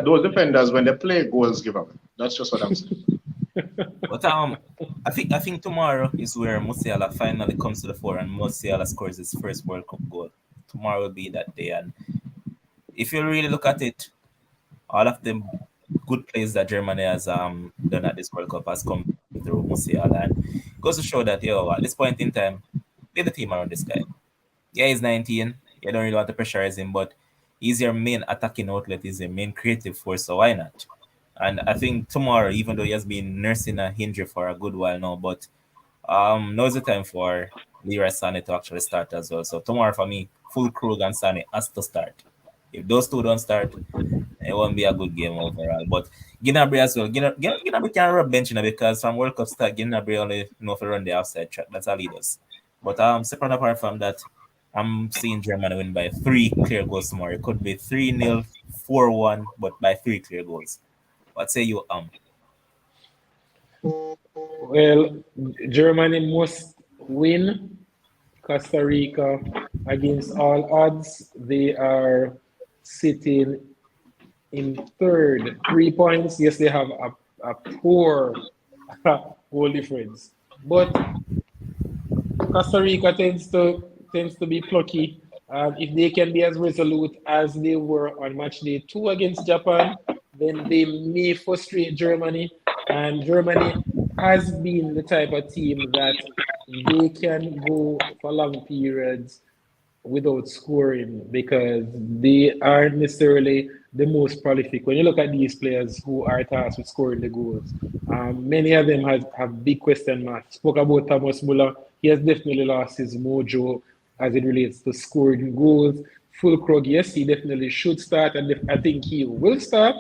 those defenders, when they play, goals give up. That's just what I'm saying. But I think tomorrow is where Musiala finally comes to the fore and Musiala scores his first World Cup goal. Tomorrow will be that day, and if you really look at it, all of the good plays that Germany has done at this World Cup has come through Musiala, and it goes to show that at this point in time, build the team around this guy. Yeah, he's 19. You don't really want to pressurize him, but he's your main attacking outlet, he's your main creative force, so why not? And I think tomorrow, even though he has been nursing a injury for a good while now, but now's the time for Leroy Sané to actually start as well. So tomorrow for me, full Krug and Sané has to start. If those two don't start, it won't be a good game overall. But Gnabry as well. Gnabry can rub bench because from World Cup start, Gnabry only know to run the outside track. That's all he does. But separate apart from that, I'm seeing Germany win by 3 clear goals tomorrow. It could be 3-0, 4-1, but by 3 clear goals. What say you, Well, Germany must win. Costa Rica, against all odds, they are sitting in third. 3 points. Yes, they have a poor goal difference. But Costa Rica tends to be plucky. If they can be as resolute as they were on match day 2 against Japan, then they may frustrate Germany. And Germany has been the type of team that they can go for long periods without scoring because they aren't necessarily the most prolific. When you look at these players who are tasked with scoring the goals, many of them have big question marks. Spoke about Thomas Muller. He has definitely lost his mojo as it relates to scoring goals. Fulkrug, yes, he definitely should start, and I think he will start,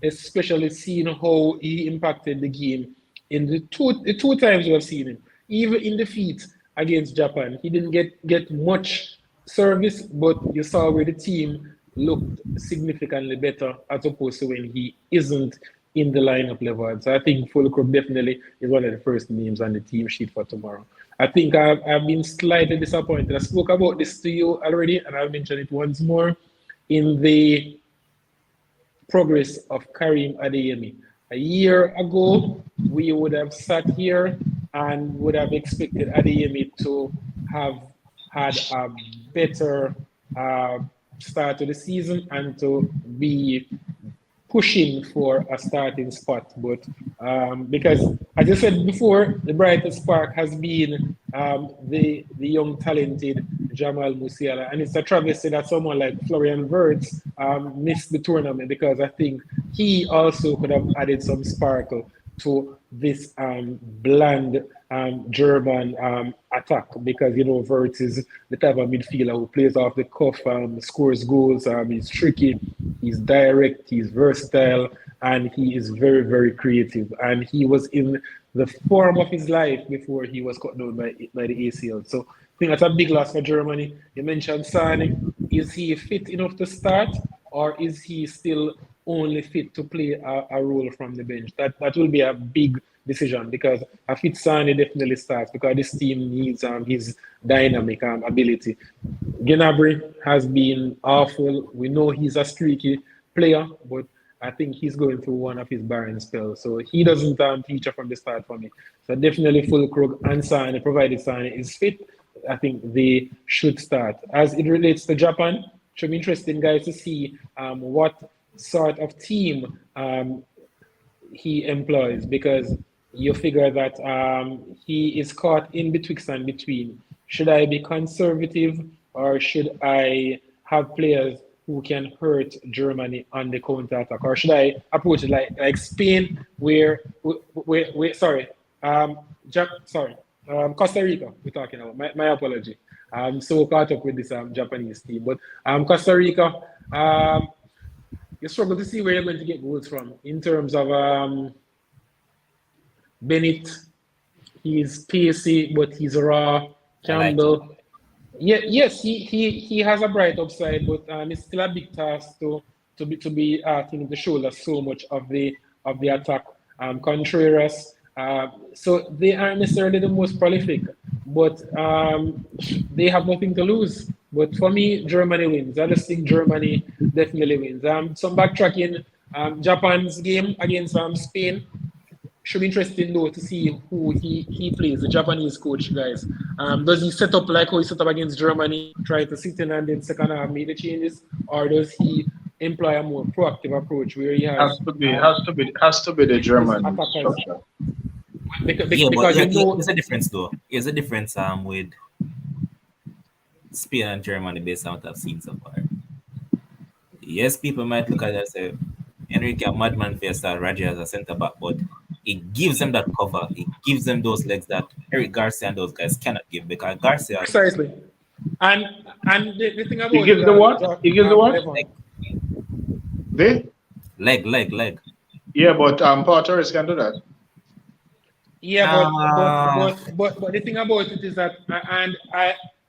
especially seeing how he impacted the game in the two times we have seen him. Even in defeat against Japan, he didn't get much service, but you saw where the team looked significantly better as opposed to when he isn't in the lineup level. So I think Fulkrug definitely is one of the first names on the team sheet for tomorrow. I think I've been slightly disappointed. I spoke about this to you already, and I'll mention it once more in the progress of Karim Adeyemi. A year ago, we would have sat here and would have expected Adeyemi to have had a better start to the season and to be pushing for a starting spot, but because, as I said before, the brightest spark has been the young talented Jamal Musiala, and it's a travesty that someone like Florian Wirtz missed the tournament because I think he also could have added some sparkle to this bland German attack, because Wirtz is the type of midfielder who plays off the cuff, scores goals. He's tricky, he's direct, he's versatile, and he is very, very creative. And he was in the form of his life before he was cut down by the ACL. So I think that's a big loss for Germany. You mentioned Sane. Is he fit enough to start, or is he still only fit to play a role from the bench? That will be a big decision, because a fit Sane definitely starts, because this team needs his dynamic ability. Gnabry has been awful. We know he's a streaky player, but I think he's going through one of his barren spells. So he doesn't feature from the start for me. So definitely Fulkrug and Sane, provided Sane is fit, I think they should start. As it relates to Japan, it should be interesting, guys, to see what sort of team he employs, because you figure that he is caught in betwixt and between. Should I be conservative, or should I have players who can hurt Germany on the counter attack, or should I approach it like Spain, where Costa Rica we're talking about. My apology. I'm so caught up with this Japanese team, but Costa Rica, you struggle to see where you're going to get goals from in terms of Bennett. He's pacey, but he's raw. Campbell. Yes, he has a bright upside, but it's still a big task to be to shoulder so much of the attack. Contreras, so they aren't necessarily the most prolific, but they have nothing to lose. But for me, Germany wins. I just think Germany definitely wins. Some backtracking. Japan's game against Spain should be interesting though to see who he plays, the Japanese coach, guys. Does he set up like how he set up against Germany, try to sit in and then second half make the changes, or does he employ a more proactive approach where he has to be the German structure? Because there's a difference though. There's a difference with Spain and Germany based on what I've seen so far. Yes, people might look at it and say Enrique Madman Fiesta Raji as a centre back, but it gives them that cover. It gives them those legs that Eric Garcia and those guys cannot give, because Garcia precisely. And the thing about he gives the what? He gives the what? Leg. Yeah, but Paul Torres can do that. Yeah, but the thing about it is that, and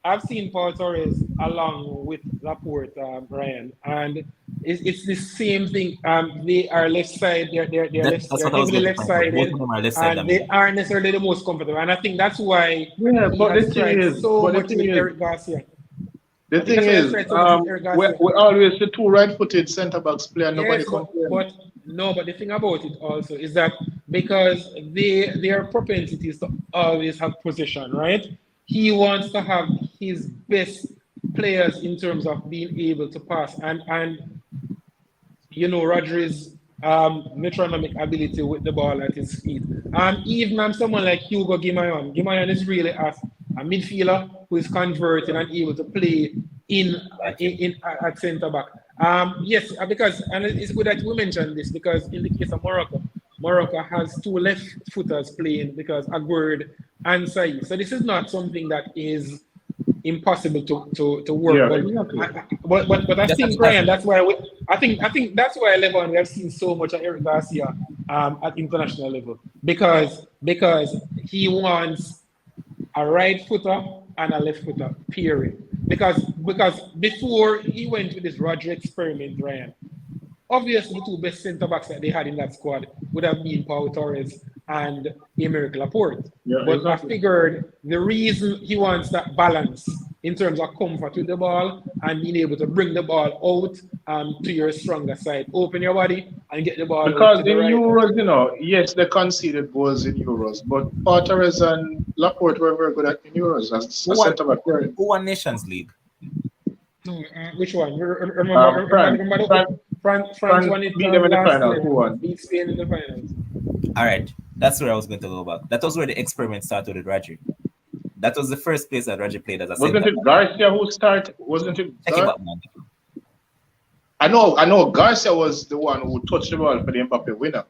I've seen Paul Torres along with Laporte, Ryan, and it's the same thing. They are left side. They're heavily left sided, and they aren't necessarily the most comfortable. And I think that's why. Yeah, but the thing is, Eric Garcia. The thing is, we always the two right-footed centre backs play, and nobody complains. But the thing about it also is that because their propensities to always have possession, right? He wants to have his best players in terms of being able to pass, and Rodri's metronomic ability with the ball at his feet. Even someone like Hugo Guimaraes. Guimaraes is really a midfielder who is converted and able to play in at centre back. Yes, because, and it's good that we mentioned this, because in the case of Morocco has two left footers playing, because Aguerd and Saïd. So this is not something that is impossible to work. Yeah, but I think, Brian, that's why I think that's why we have seen so much of Eric Garcia at international level, because he wants a right footer and a left footer, period. Because before he went with this Roger experiment, Ryan, obviously the two best centre backs that they had in that squad would have been Pau Torres and Aymeric Laporte. Yeah, but exactly. I figured the reason he wants that balance in terms of comfort with the ball and being able to bring the ball out to your stronger side, open your body and get the ball. Because in Euros, yes, they conceded goals in Euros, but Pau Torres and Laporte were very good at in Euros as a centre back. Who won Nations League? No, which one? France won it. Beat them in the final. Who won? Beat Spain in the finals. All right, that's where I was going to go back. That was where the experiment started with Raji. That was the first place that Raji played as a centre. Wasn't it Garcia who started? Wasn't it? I know Garcia was the one who touched the ball for the Mbappe winner.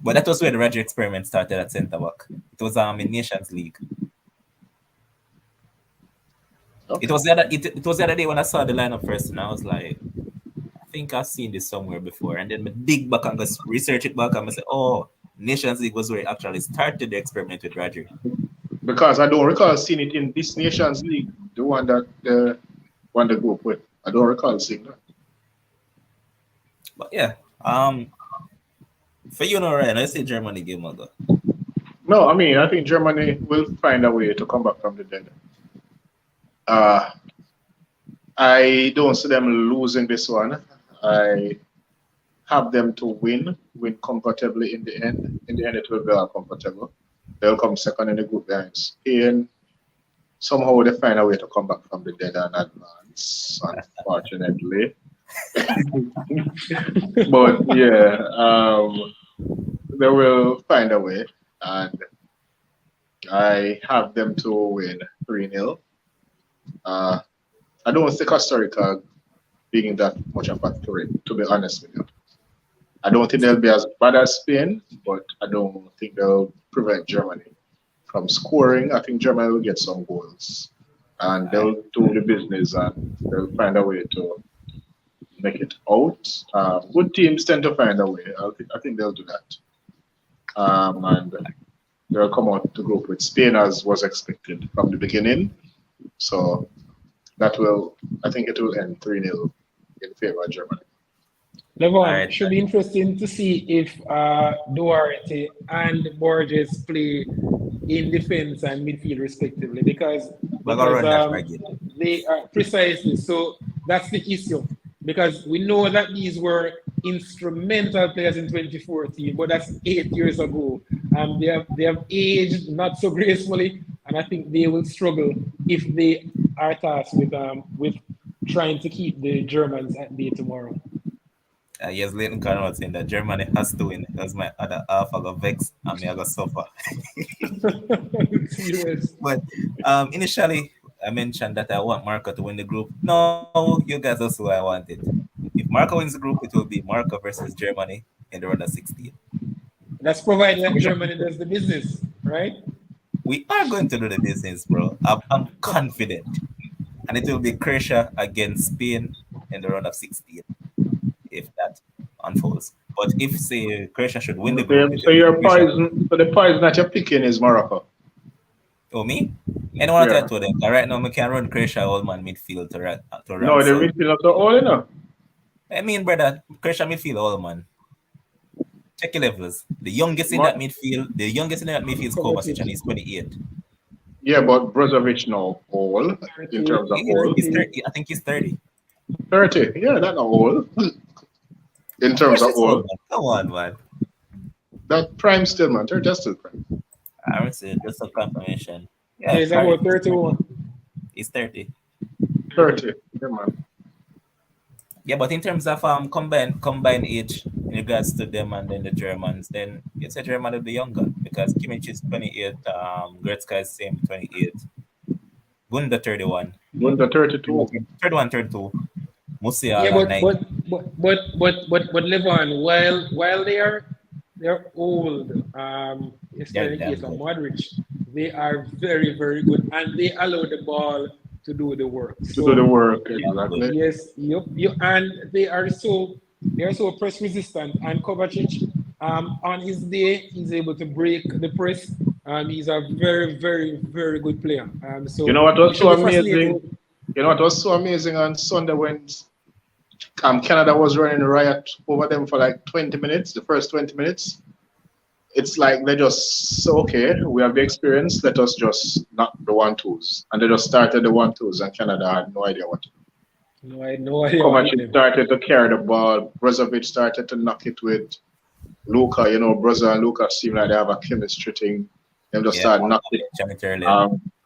But that was where the Roger experiment started at centre back. It was in Nations League. Okay. It was the other day when I saw the lineup first, and I was like, I think I've seen this somewhere before. And then I dig back and go research it back, and I say, oh, Nations League was where it actually started the experiment with Roger. Because I don't recall seeing it in this Nations League, the one that won the group with. I don't recall seeing that. But yeah, for you, no, right? I see Germany game ago. No, I mean, I think Germany will find a way to come back from the dead. I don't see them losing this one. I have them to win comfortably in the end. In the end, it will be all comfortable. They'll come second in the group behind Spain. Somehow they find a way to come back from the dead and advance, unfortunately. But yeah, they will find a way, and I have them to win 3-0. I don't see Costa Rica being that much of a threat, to be honest with you. I don't think they'll be as bad as Spain, but I don't think they'll prevent Germany from scoring. I think Germany will get some goals, and they'll do the business, and they'll find a way to make it out. Good teams tend to find a way. I think they'll do that. And they'll come out the group with Spain as was expected from the beginning. So I think it will end 3-0 in favor of Germany. Levon, should be interesting to see if Duarte and Borges play in defense and midfield respectively because they are precisely so. That's the issue because we know that these were instrumental players in 2014, but that's 8 years ago. They have aged not so gracefully, and I think they will struggle if they are tasked with trying to keep the Germans at bay tomorrow. Yes, Leighton Carter was saying that Germany has to win because my other half I got vexed and me I got suffer. Serious. But initially I mentioned that I want Marco to win the group. No, you guys also who I wanted. If Marco wins the group, it will be Marco versus Germany in the round of 16. That's provided that Germany does the business, right? We are going to do the business, bro. I'm confident. And it will be Croatia against Spain in the round of 16. If that unfolds. But if, say, Croatia should win the group... So the poison that you're picking is Morocco. Oh, me? Anyone I told them, right now, I can run Croatia old man midfield to run. No, the midfield are all enough. I mean, brother, Croatia midfield old man. Check your levels. The youngest in that midfield is Kovacic, and he's 28. Yeah, but Brozovic now old in terms of old. I think he's 30. 30, yeah, that's not old. In terms of old. Come on, man. That prime still, man. 30 still prime. I would say just a confirmation. Yeah, he's about 31. He's 30. 30, yeah, man. Yeah, but in terms of combined age in regards to them and then the Germans, then you'd say Germany will be younger because Kimmich is 28, Goretzka is same 28, Gunda 31. Gunda 32. 31, 32. Musiala, yeah, but Levon, while they're old, especially in the case of Modric, they are very, very good and they allow the ball to do the work. Exactly. Yes, and they are so press resistant. And Kovacic, on his day, he's able to break the press. He's a very, very, very good player. So you know what was so amazing? You know what was so amazing on Sunday when Canada was running a riot over them for like 20 minutes, the first 20 minutes. It's like they just so okay, we have the experience, let us just knock the 1-2s. And they just started the 1-2s and Canada had no idea what to do. No idea. Kovacic started to carry the ball, Brozovic started to knock it with Luka, you know, Brozo and Luka seem like they have a chemistry thing. They just started knocking it.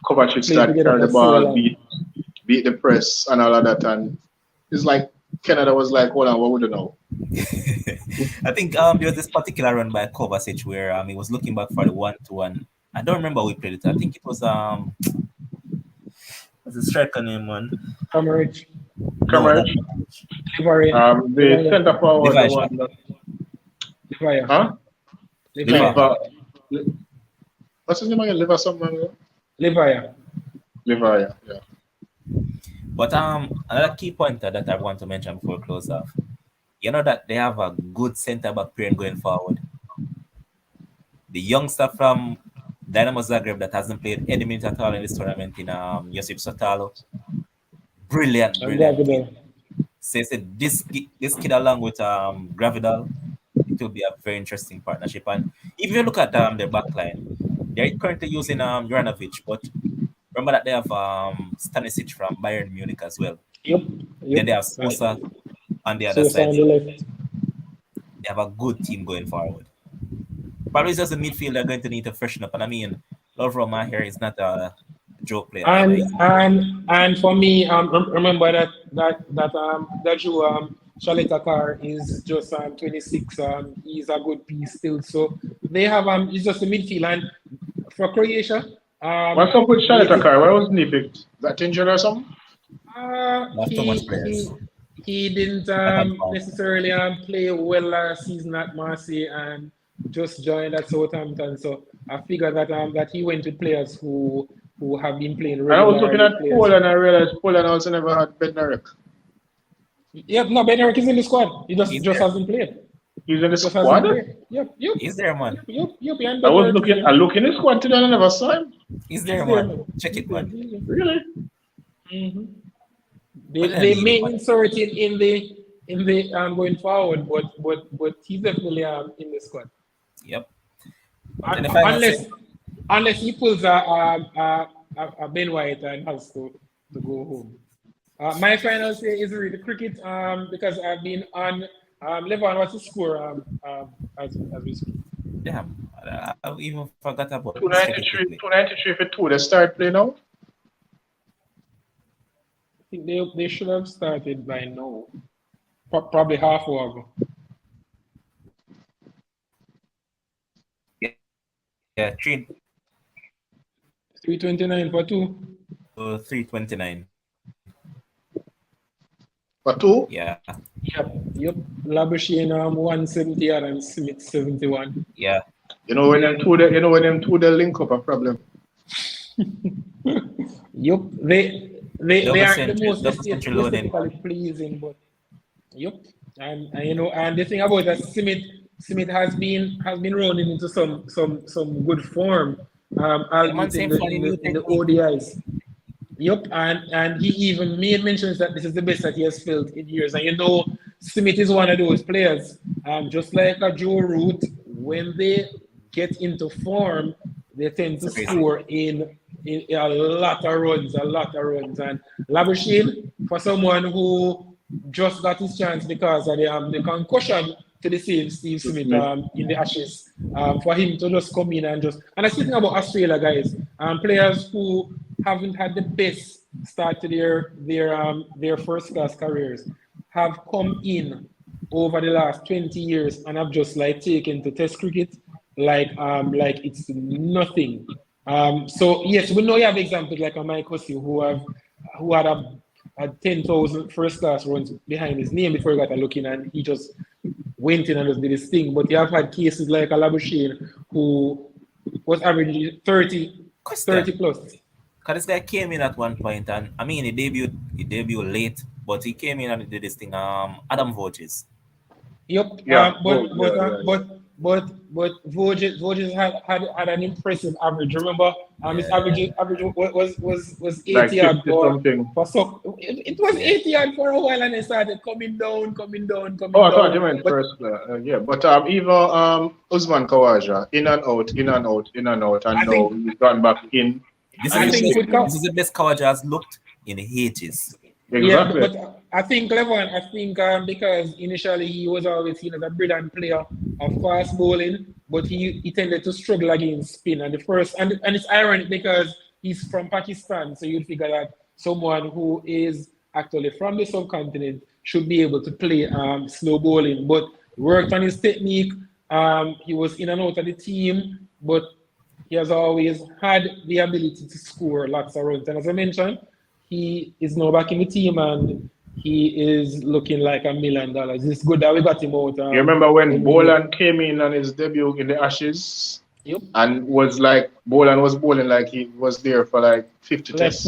Kovacic started to carry the ball, beat the press and all of that, and it's like Canada was like, hold on, what would you know? I think there was this particular run by Kovacic where he was looking back for the 1-2-1. I don't remember who he played it. I think it was what's the striker name, man? Kamaric. The center forward, the one that... Devaya. Huh? Liver. What's his name again? Liver something? Liver. Yeah. But another key point that I want to mention before we close off, you know that they have a good centre back pairing going forward. The youngster from Dynamo Zagreb that hasn't played any minutes at all in this tournament in Josip Sotalo. Brilliant kid. Says that this kid along with Gravidal, it will be a very interesting partnership. And if you look at their backline, they're currently using Juranovic, but remember that they have Stanisic from Bayern Munich as well. Yep. Then they have Sosa on the other Sosa side. on the left. They have a good team going forward. Probably just the midfield they're going to need to freshen up. And I mean, Lovroma here is not a joke player. And for me, remember that you Shalita Carr is just 26. He's a good piece still. So they have it's just a midfield. And for Croatia, what's up with Shalita Carr? Why wasn't he picked? That injured or something? He didn't necessarily play well last season at Marseille and just joined at Southampton. So I figured that he went with players who have been playing regularly. I was looking at Poland and I realized Poland also never had Bednarek. Yep, no, Bednarek is in the squad. He just hasn't played. He's in the squad? Yep. He's there, man. Yep. I was looking in the squad today and I never saw him. He's there, man. Check it, man. Really? Mm-hmm. They may insert it in the going forward, but he's definitely in the squad. Yep. Unless he pulls a Ben White and has to go home. My final say is really cricket because I've been on Levon. What's the score as we speak? Damn, I even forgot about 293 for 2. They start play now? I think they should have started by now. Probably half hour ago. Yeah, 329 for 2. 329. For 2? Yeah. Yep. Labuschagne 170 and Smith 71. Yeah. You know when them two they link up a problem. Yep. They aren't the most aesthetically pleasing, but yep. And and the thing about that Smith has been running into some good form. In the ODIs. Yep, and he even made mentions that this is the best that he has felt in years. And Smith is one of those players. Just like a Joe Root, when they get into form, they tend to score in a lot of runs. And Labuschagne, for someone who just got his chance because of the concussion to the same Steve Smith in the Ashes, for him to just come in and I'm speaking about Australia, guys, players who haven't had the best start to their first class careers have come in over the last 20 years and have just taken to Test cricket like it's nothing. So yes, we know you have examples like a Mike Hussey who had a 10,000 first class runs behind his name before he got a look in, and he just went in and just did his thing. But you have had cases like a Labuschagne who was averaging 30 plus. Because this guy came in at one point, and I mean he debuted late, but he came in and did this thing. Adam Voges. Yep. Yeah. But Voges had an impressive average. Remember, his average was 80 like yard for it was 80 yard for a while, and it started coming down. Oh, I thought you meant first. Yeah, but even Usman Khawaja in and out, and now he's gone back in. This is the best Khawaja has looked in ages. Exactly. Yeah, but I think Levon, because initially he was always seen as a brilliant player of fast bowling, but he tended to struggle against spin. And it's ironic because he's from Pakistan, so you'd figure that someone who is actually from the subcontinent should be able to play slow bowling, but worked on his technique. He was in and out of the team, but he has always had the ability to score lots of runs. And as I mentioned, he is now back in the team, and he is looking like $1 million. It's good that we got him out. You remember when Anyway. Boland came in on his debut in the Ashes? Yep. And was like Boland was bowling like he was there for like 50 tests.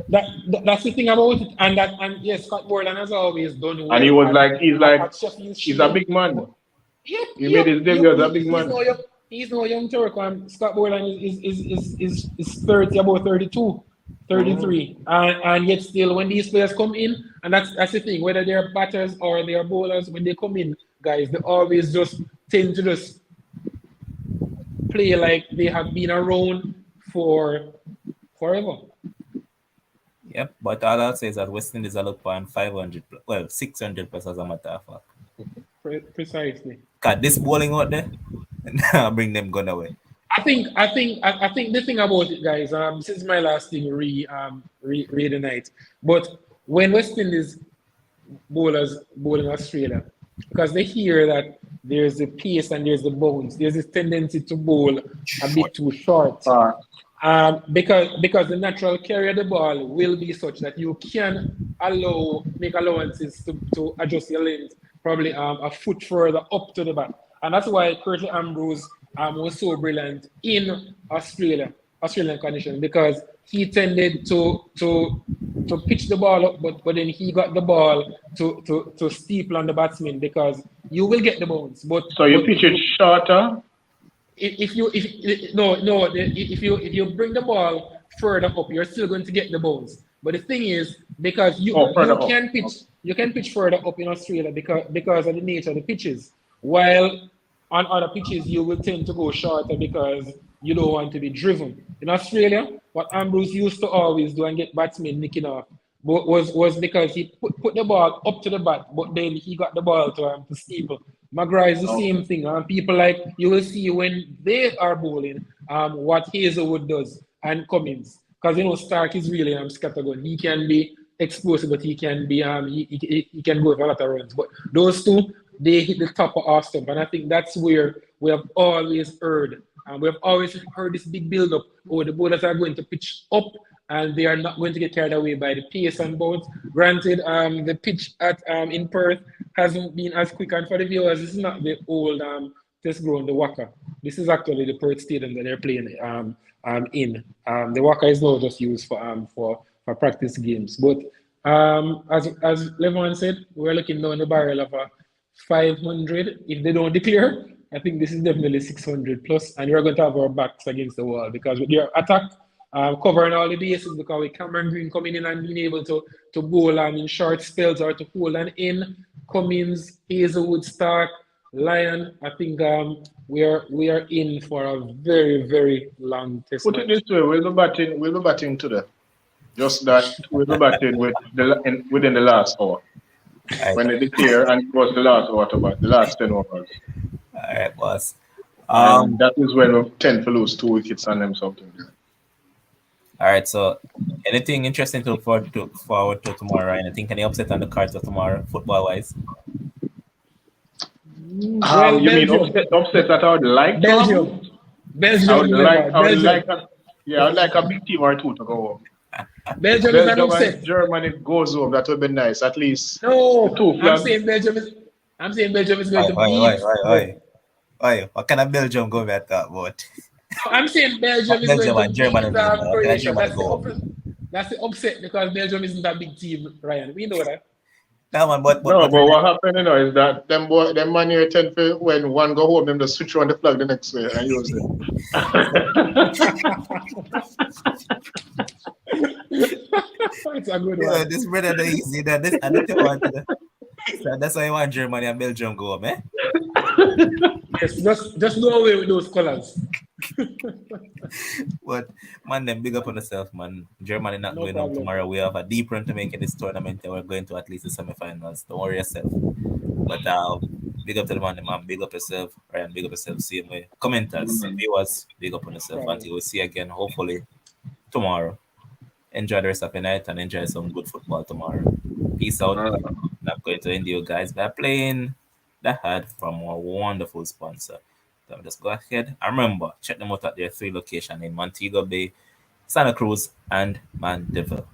That's the thing about it, and yes, Scott Boland has always done well. And he was like, he's a big man. Yep, He made his debut as a big man. He's no young Turk. Scott Boland is 30, about 32, 33, and yet still when these players come in, and that's the thing, whether they're batters or they're bowlers, when they come in, guys, they always just tend to just play like they have been around for forever. Yep, but all I'll say is that West Indies are looking on 500, 600 plus as a matter of fact. Precisely. Got this bowling out there, and bring them gun away. I think the thing about it, guys. This is my last thing read the night. But when West Indies bowlers bowling Australia, because they hear that there's the pace and there's the bounce, there's this tendency to bowl a bit too short. Because the natural carry of the ball will be such that you can make allowances to adjust your length probably a foot further up to the bat. And that's why Curtly Ambrose was so brilliant in Australian conditions, because he tended to pitch the ball up, but then he got the ball to steeple on the batsman, because you will get the bounce. So you pitch it shorter? If you bring the ball further up, you're still going to get the bounce. But the thing is, because you can pitch further up in Australia because of the nature of the pitches, while on other pitches you will tend to go shorter because you don't want to be driven. In Australia, what Ambrose used to always do and get batsmen nicking off was because he put the ball up to the bat, but then he got the ball to steeple. McGrath is the same thing. People like, you will see when they are bowling, what Hazelwood does and Cummins. Because Stark is really scattergun. He can be explosive, but he can be he can go for a lot of runs. But those two, they hit the top of our stump, and I think that's where we have always heard. We have always heard this big build-up. The bowlers are going to pitch up, and they are not going to get carried away by the pace and bounce. Granted, the pitch in Perth hasn't been as quick, and for the viewers, this is not the old test ground, the Waka. This is actually the Perth Stadium that they're playing in. The Waka is now just used for practice games. But as Levon said, we're looking down the barrel of a 500. If they don't declare, I think this is definitely 600 plus, and we're going to have our backs against the wall, because with their attack, covering all the bases, because with Cameron Green coming in and being able to bowl in short spells or to hold an in, Cummins, Hazelwood, Stark, Lyon, I think we are in for a very, very long test. Put it this way, we'll be batting today. Just that we'll be batting within the last hour. When they declare, and it was the last hour to bat, the last 10 overs. All right, boss. That is when we tend to lose 2 wickets on them something. All right, so anything interesting to look forward to tomorrow, Ryan? I think any upset on the cards for tomorrow, football-wise? You mean upset that I would like Belgium. I would like a big team or two to go home. Belgium is an upset. Germany goes home, that would be nice. At least no, two flags. I'm saying Belgium is going to beat. What kind of Belgium go at that about? I'm saying Belgium is going to beat Germany. That's the upset, because Belgium isn't a big team, Ryan. We know that. No, but what happened, is that them man here tend to, when one go home, them just switch on the flag the next way and use it. It's a good one. This brother is easy. I don't want to. So that's why I want Germany and Belgium go home, eh? Yes, just go away with those colors. But man, them big up on yourself, man. Germany not going home tomorrow. We have a deep run to make in this tournament, and we're going to at least the semi-finals. Don't worry yourself. But big up to the man, big up yourself, Ryan. Big up yourself, same way. Commenters, viewers, big up on yourself. Until we see you again, hopefully tomorrow. Enjoy the rest of the night and enjoy some good football tomorrow. Peace out. I'm going to end you guys by playing the ad from our wonderful sponsor. So just go ahead and remember, check them out at their 3 locations in Montego Bay, Santa Cruz, and Mandeville.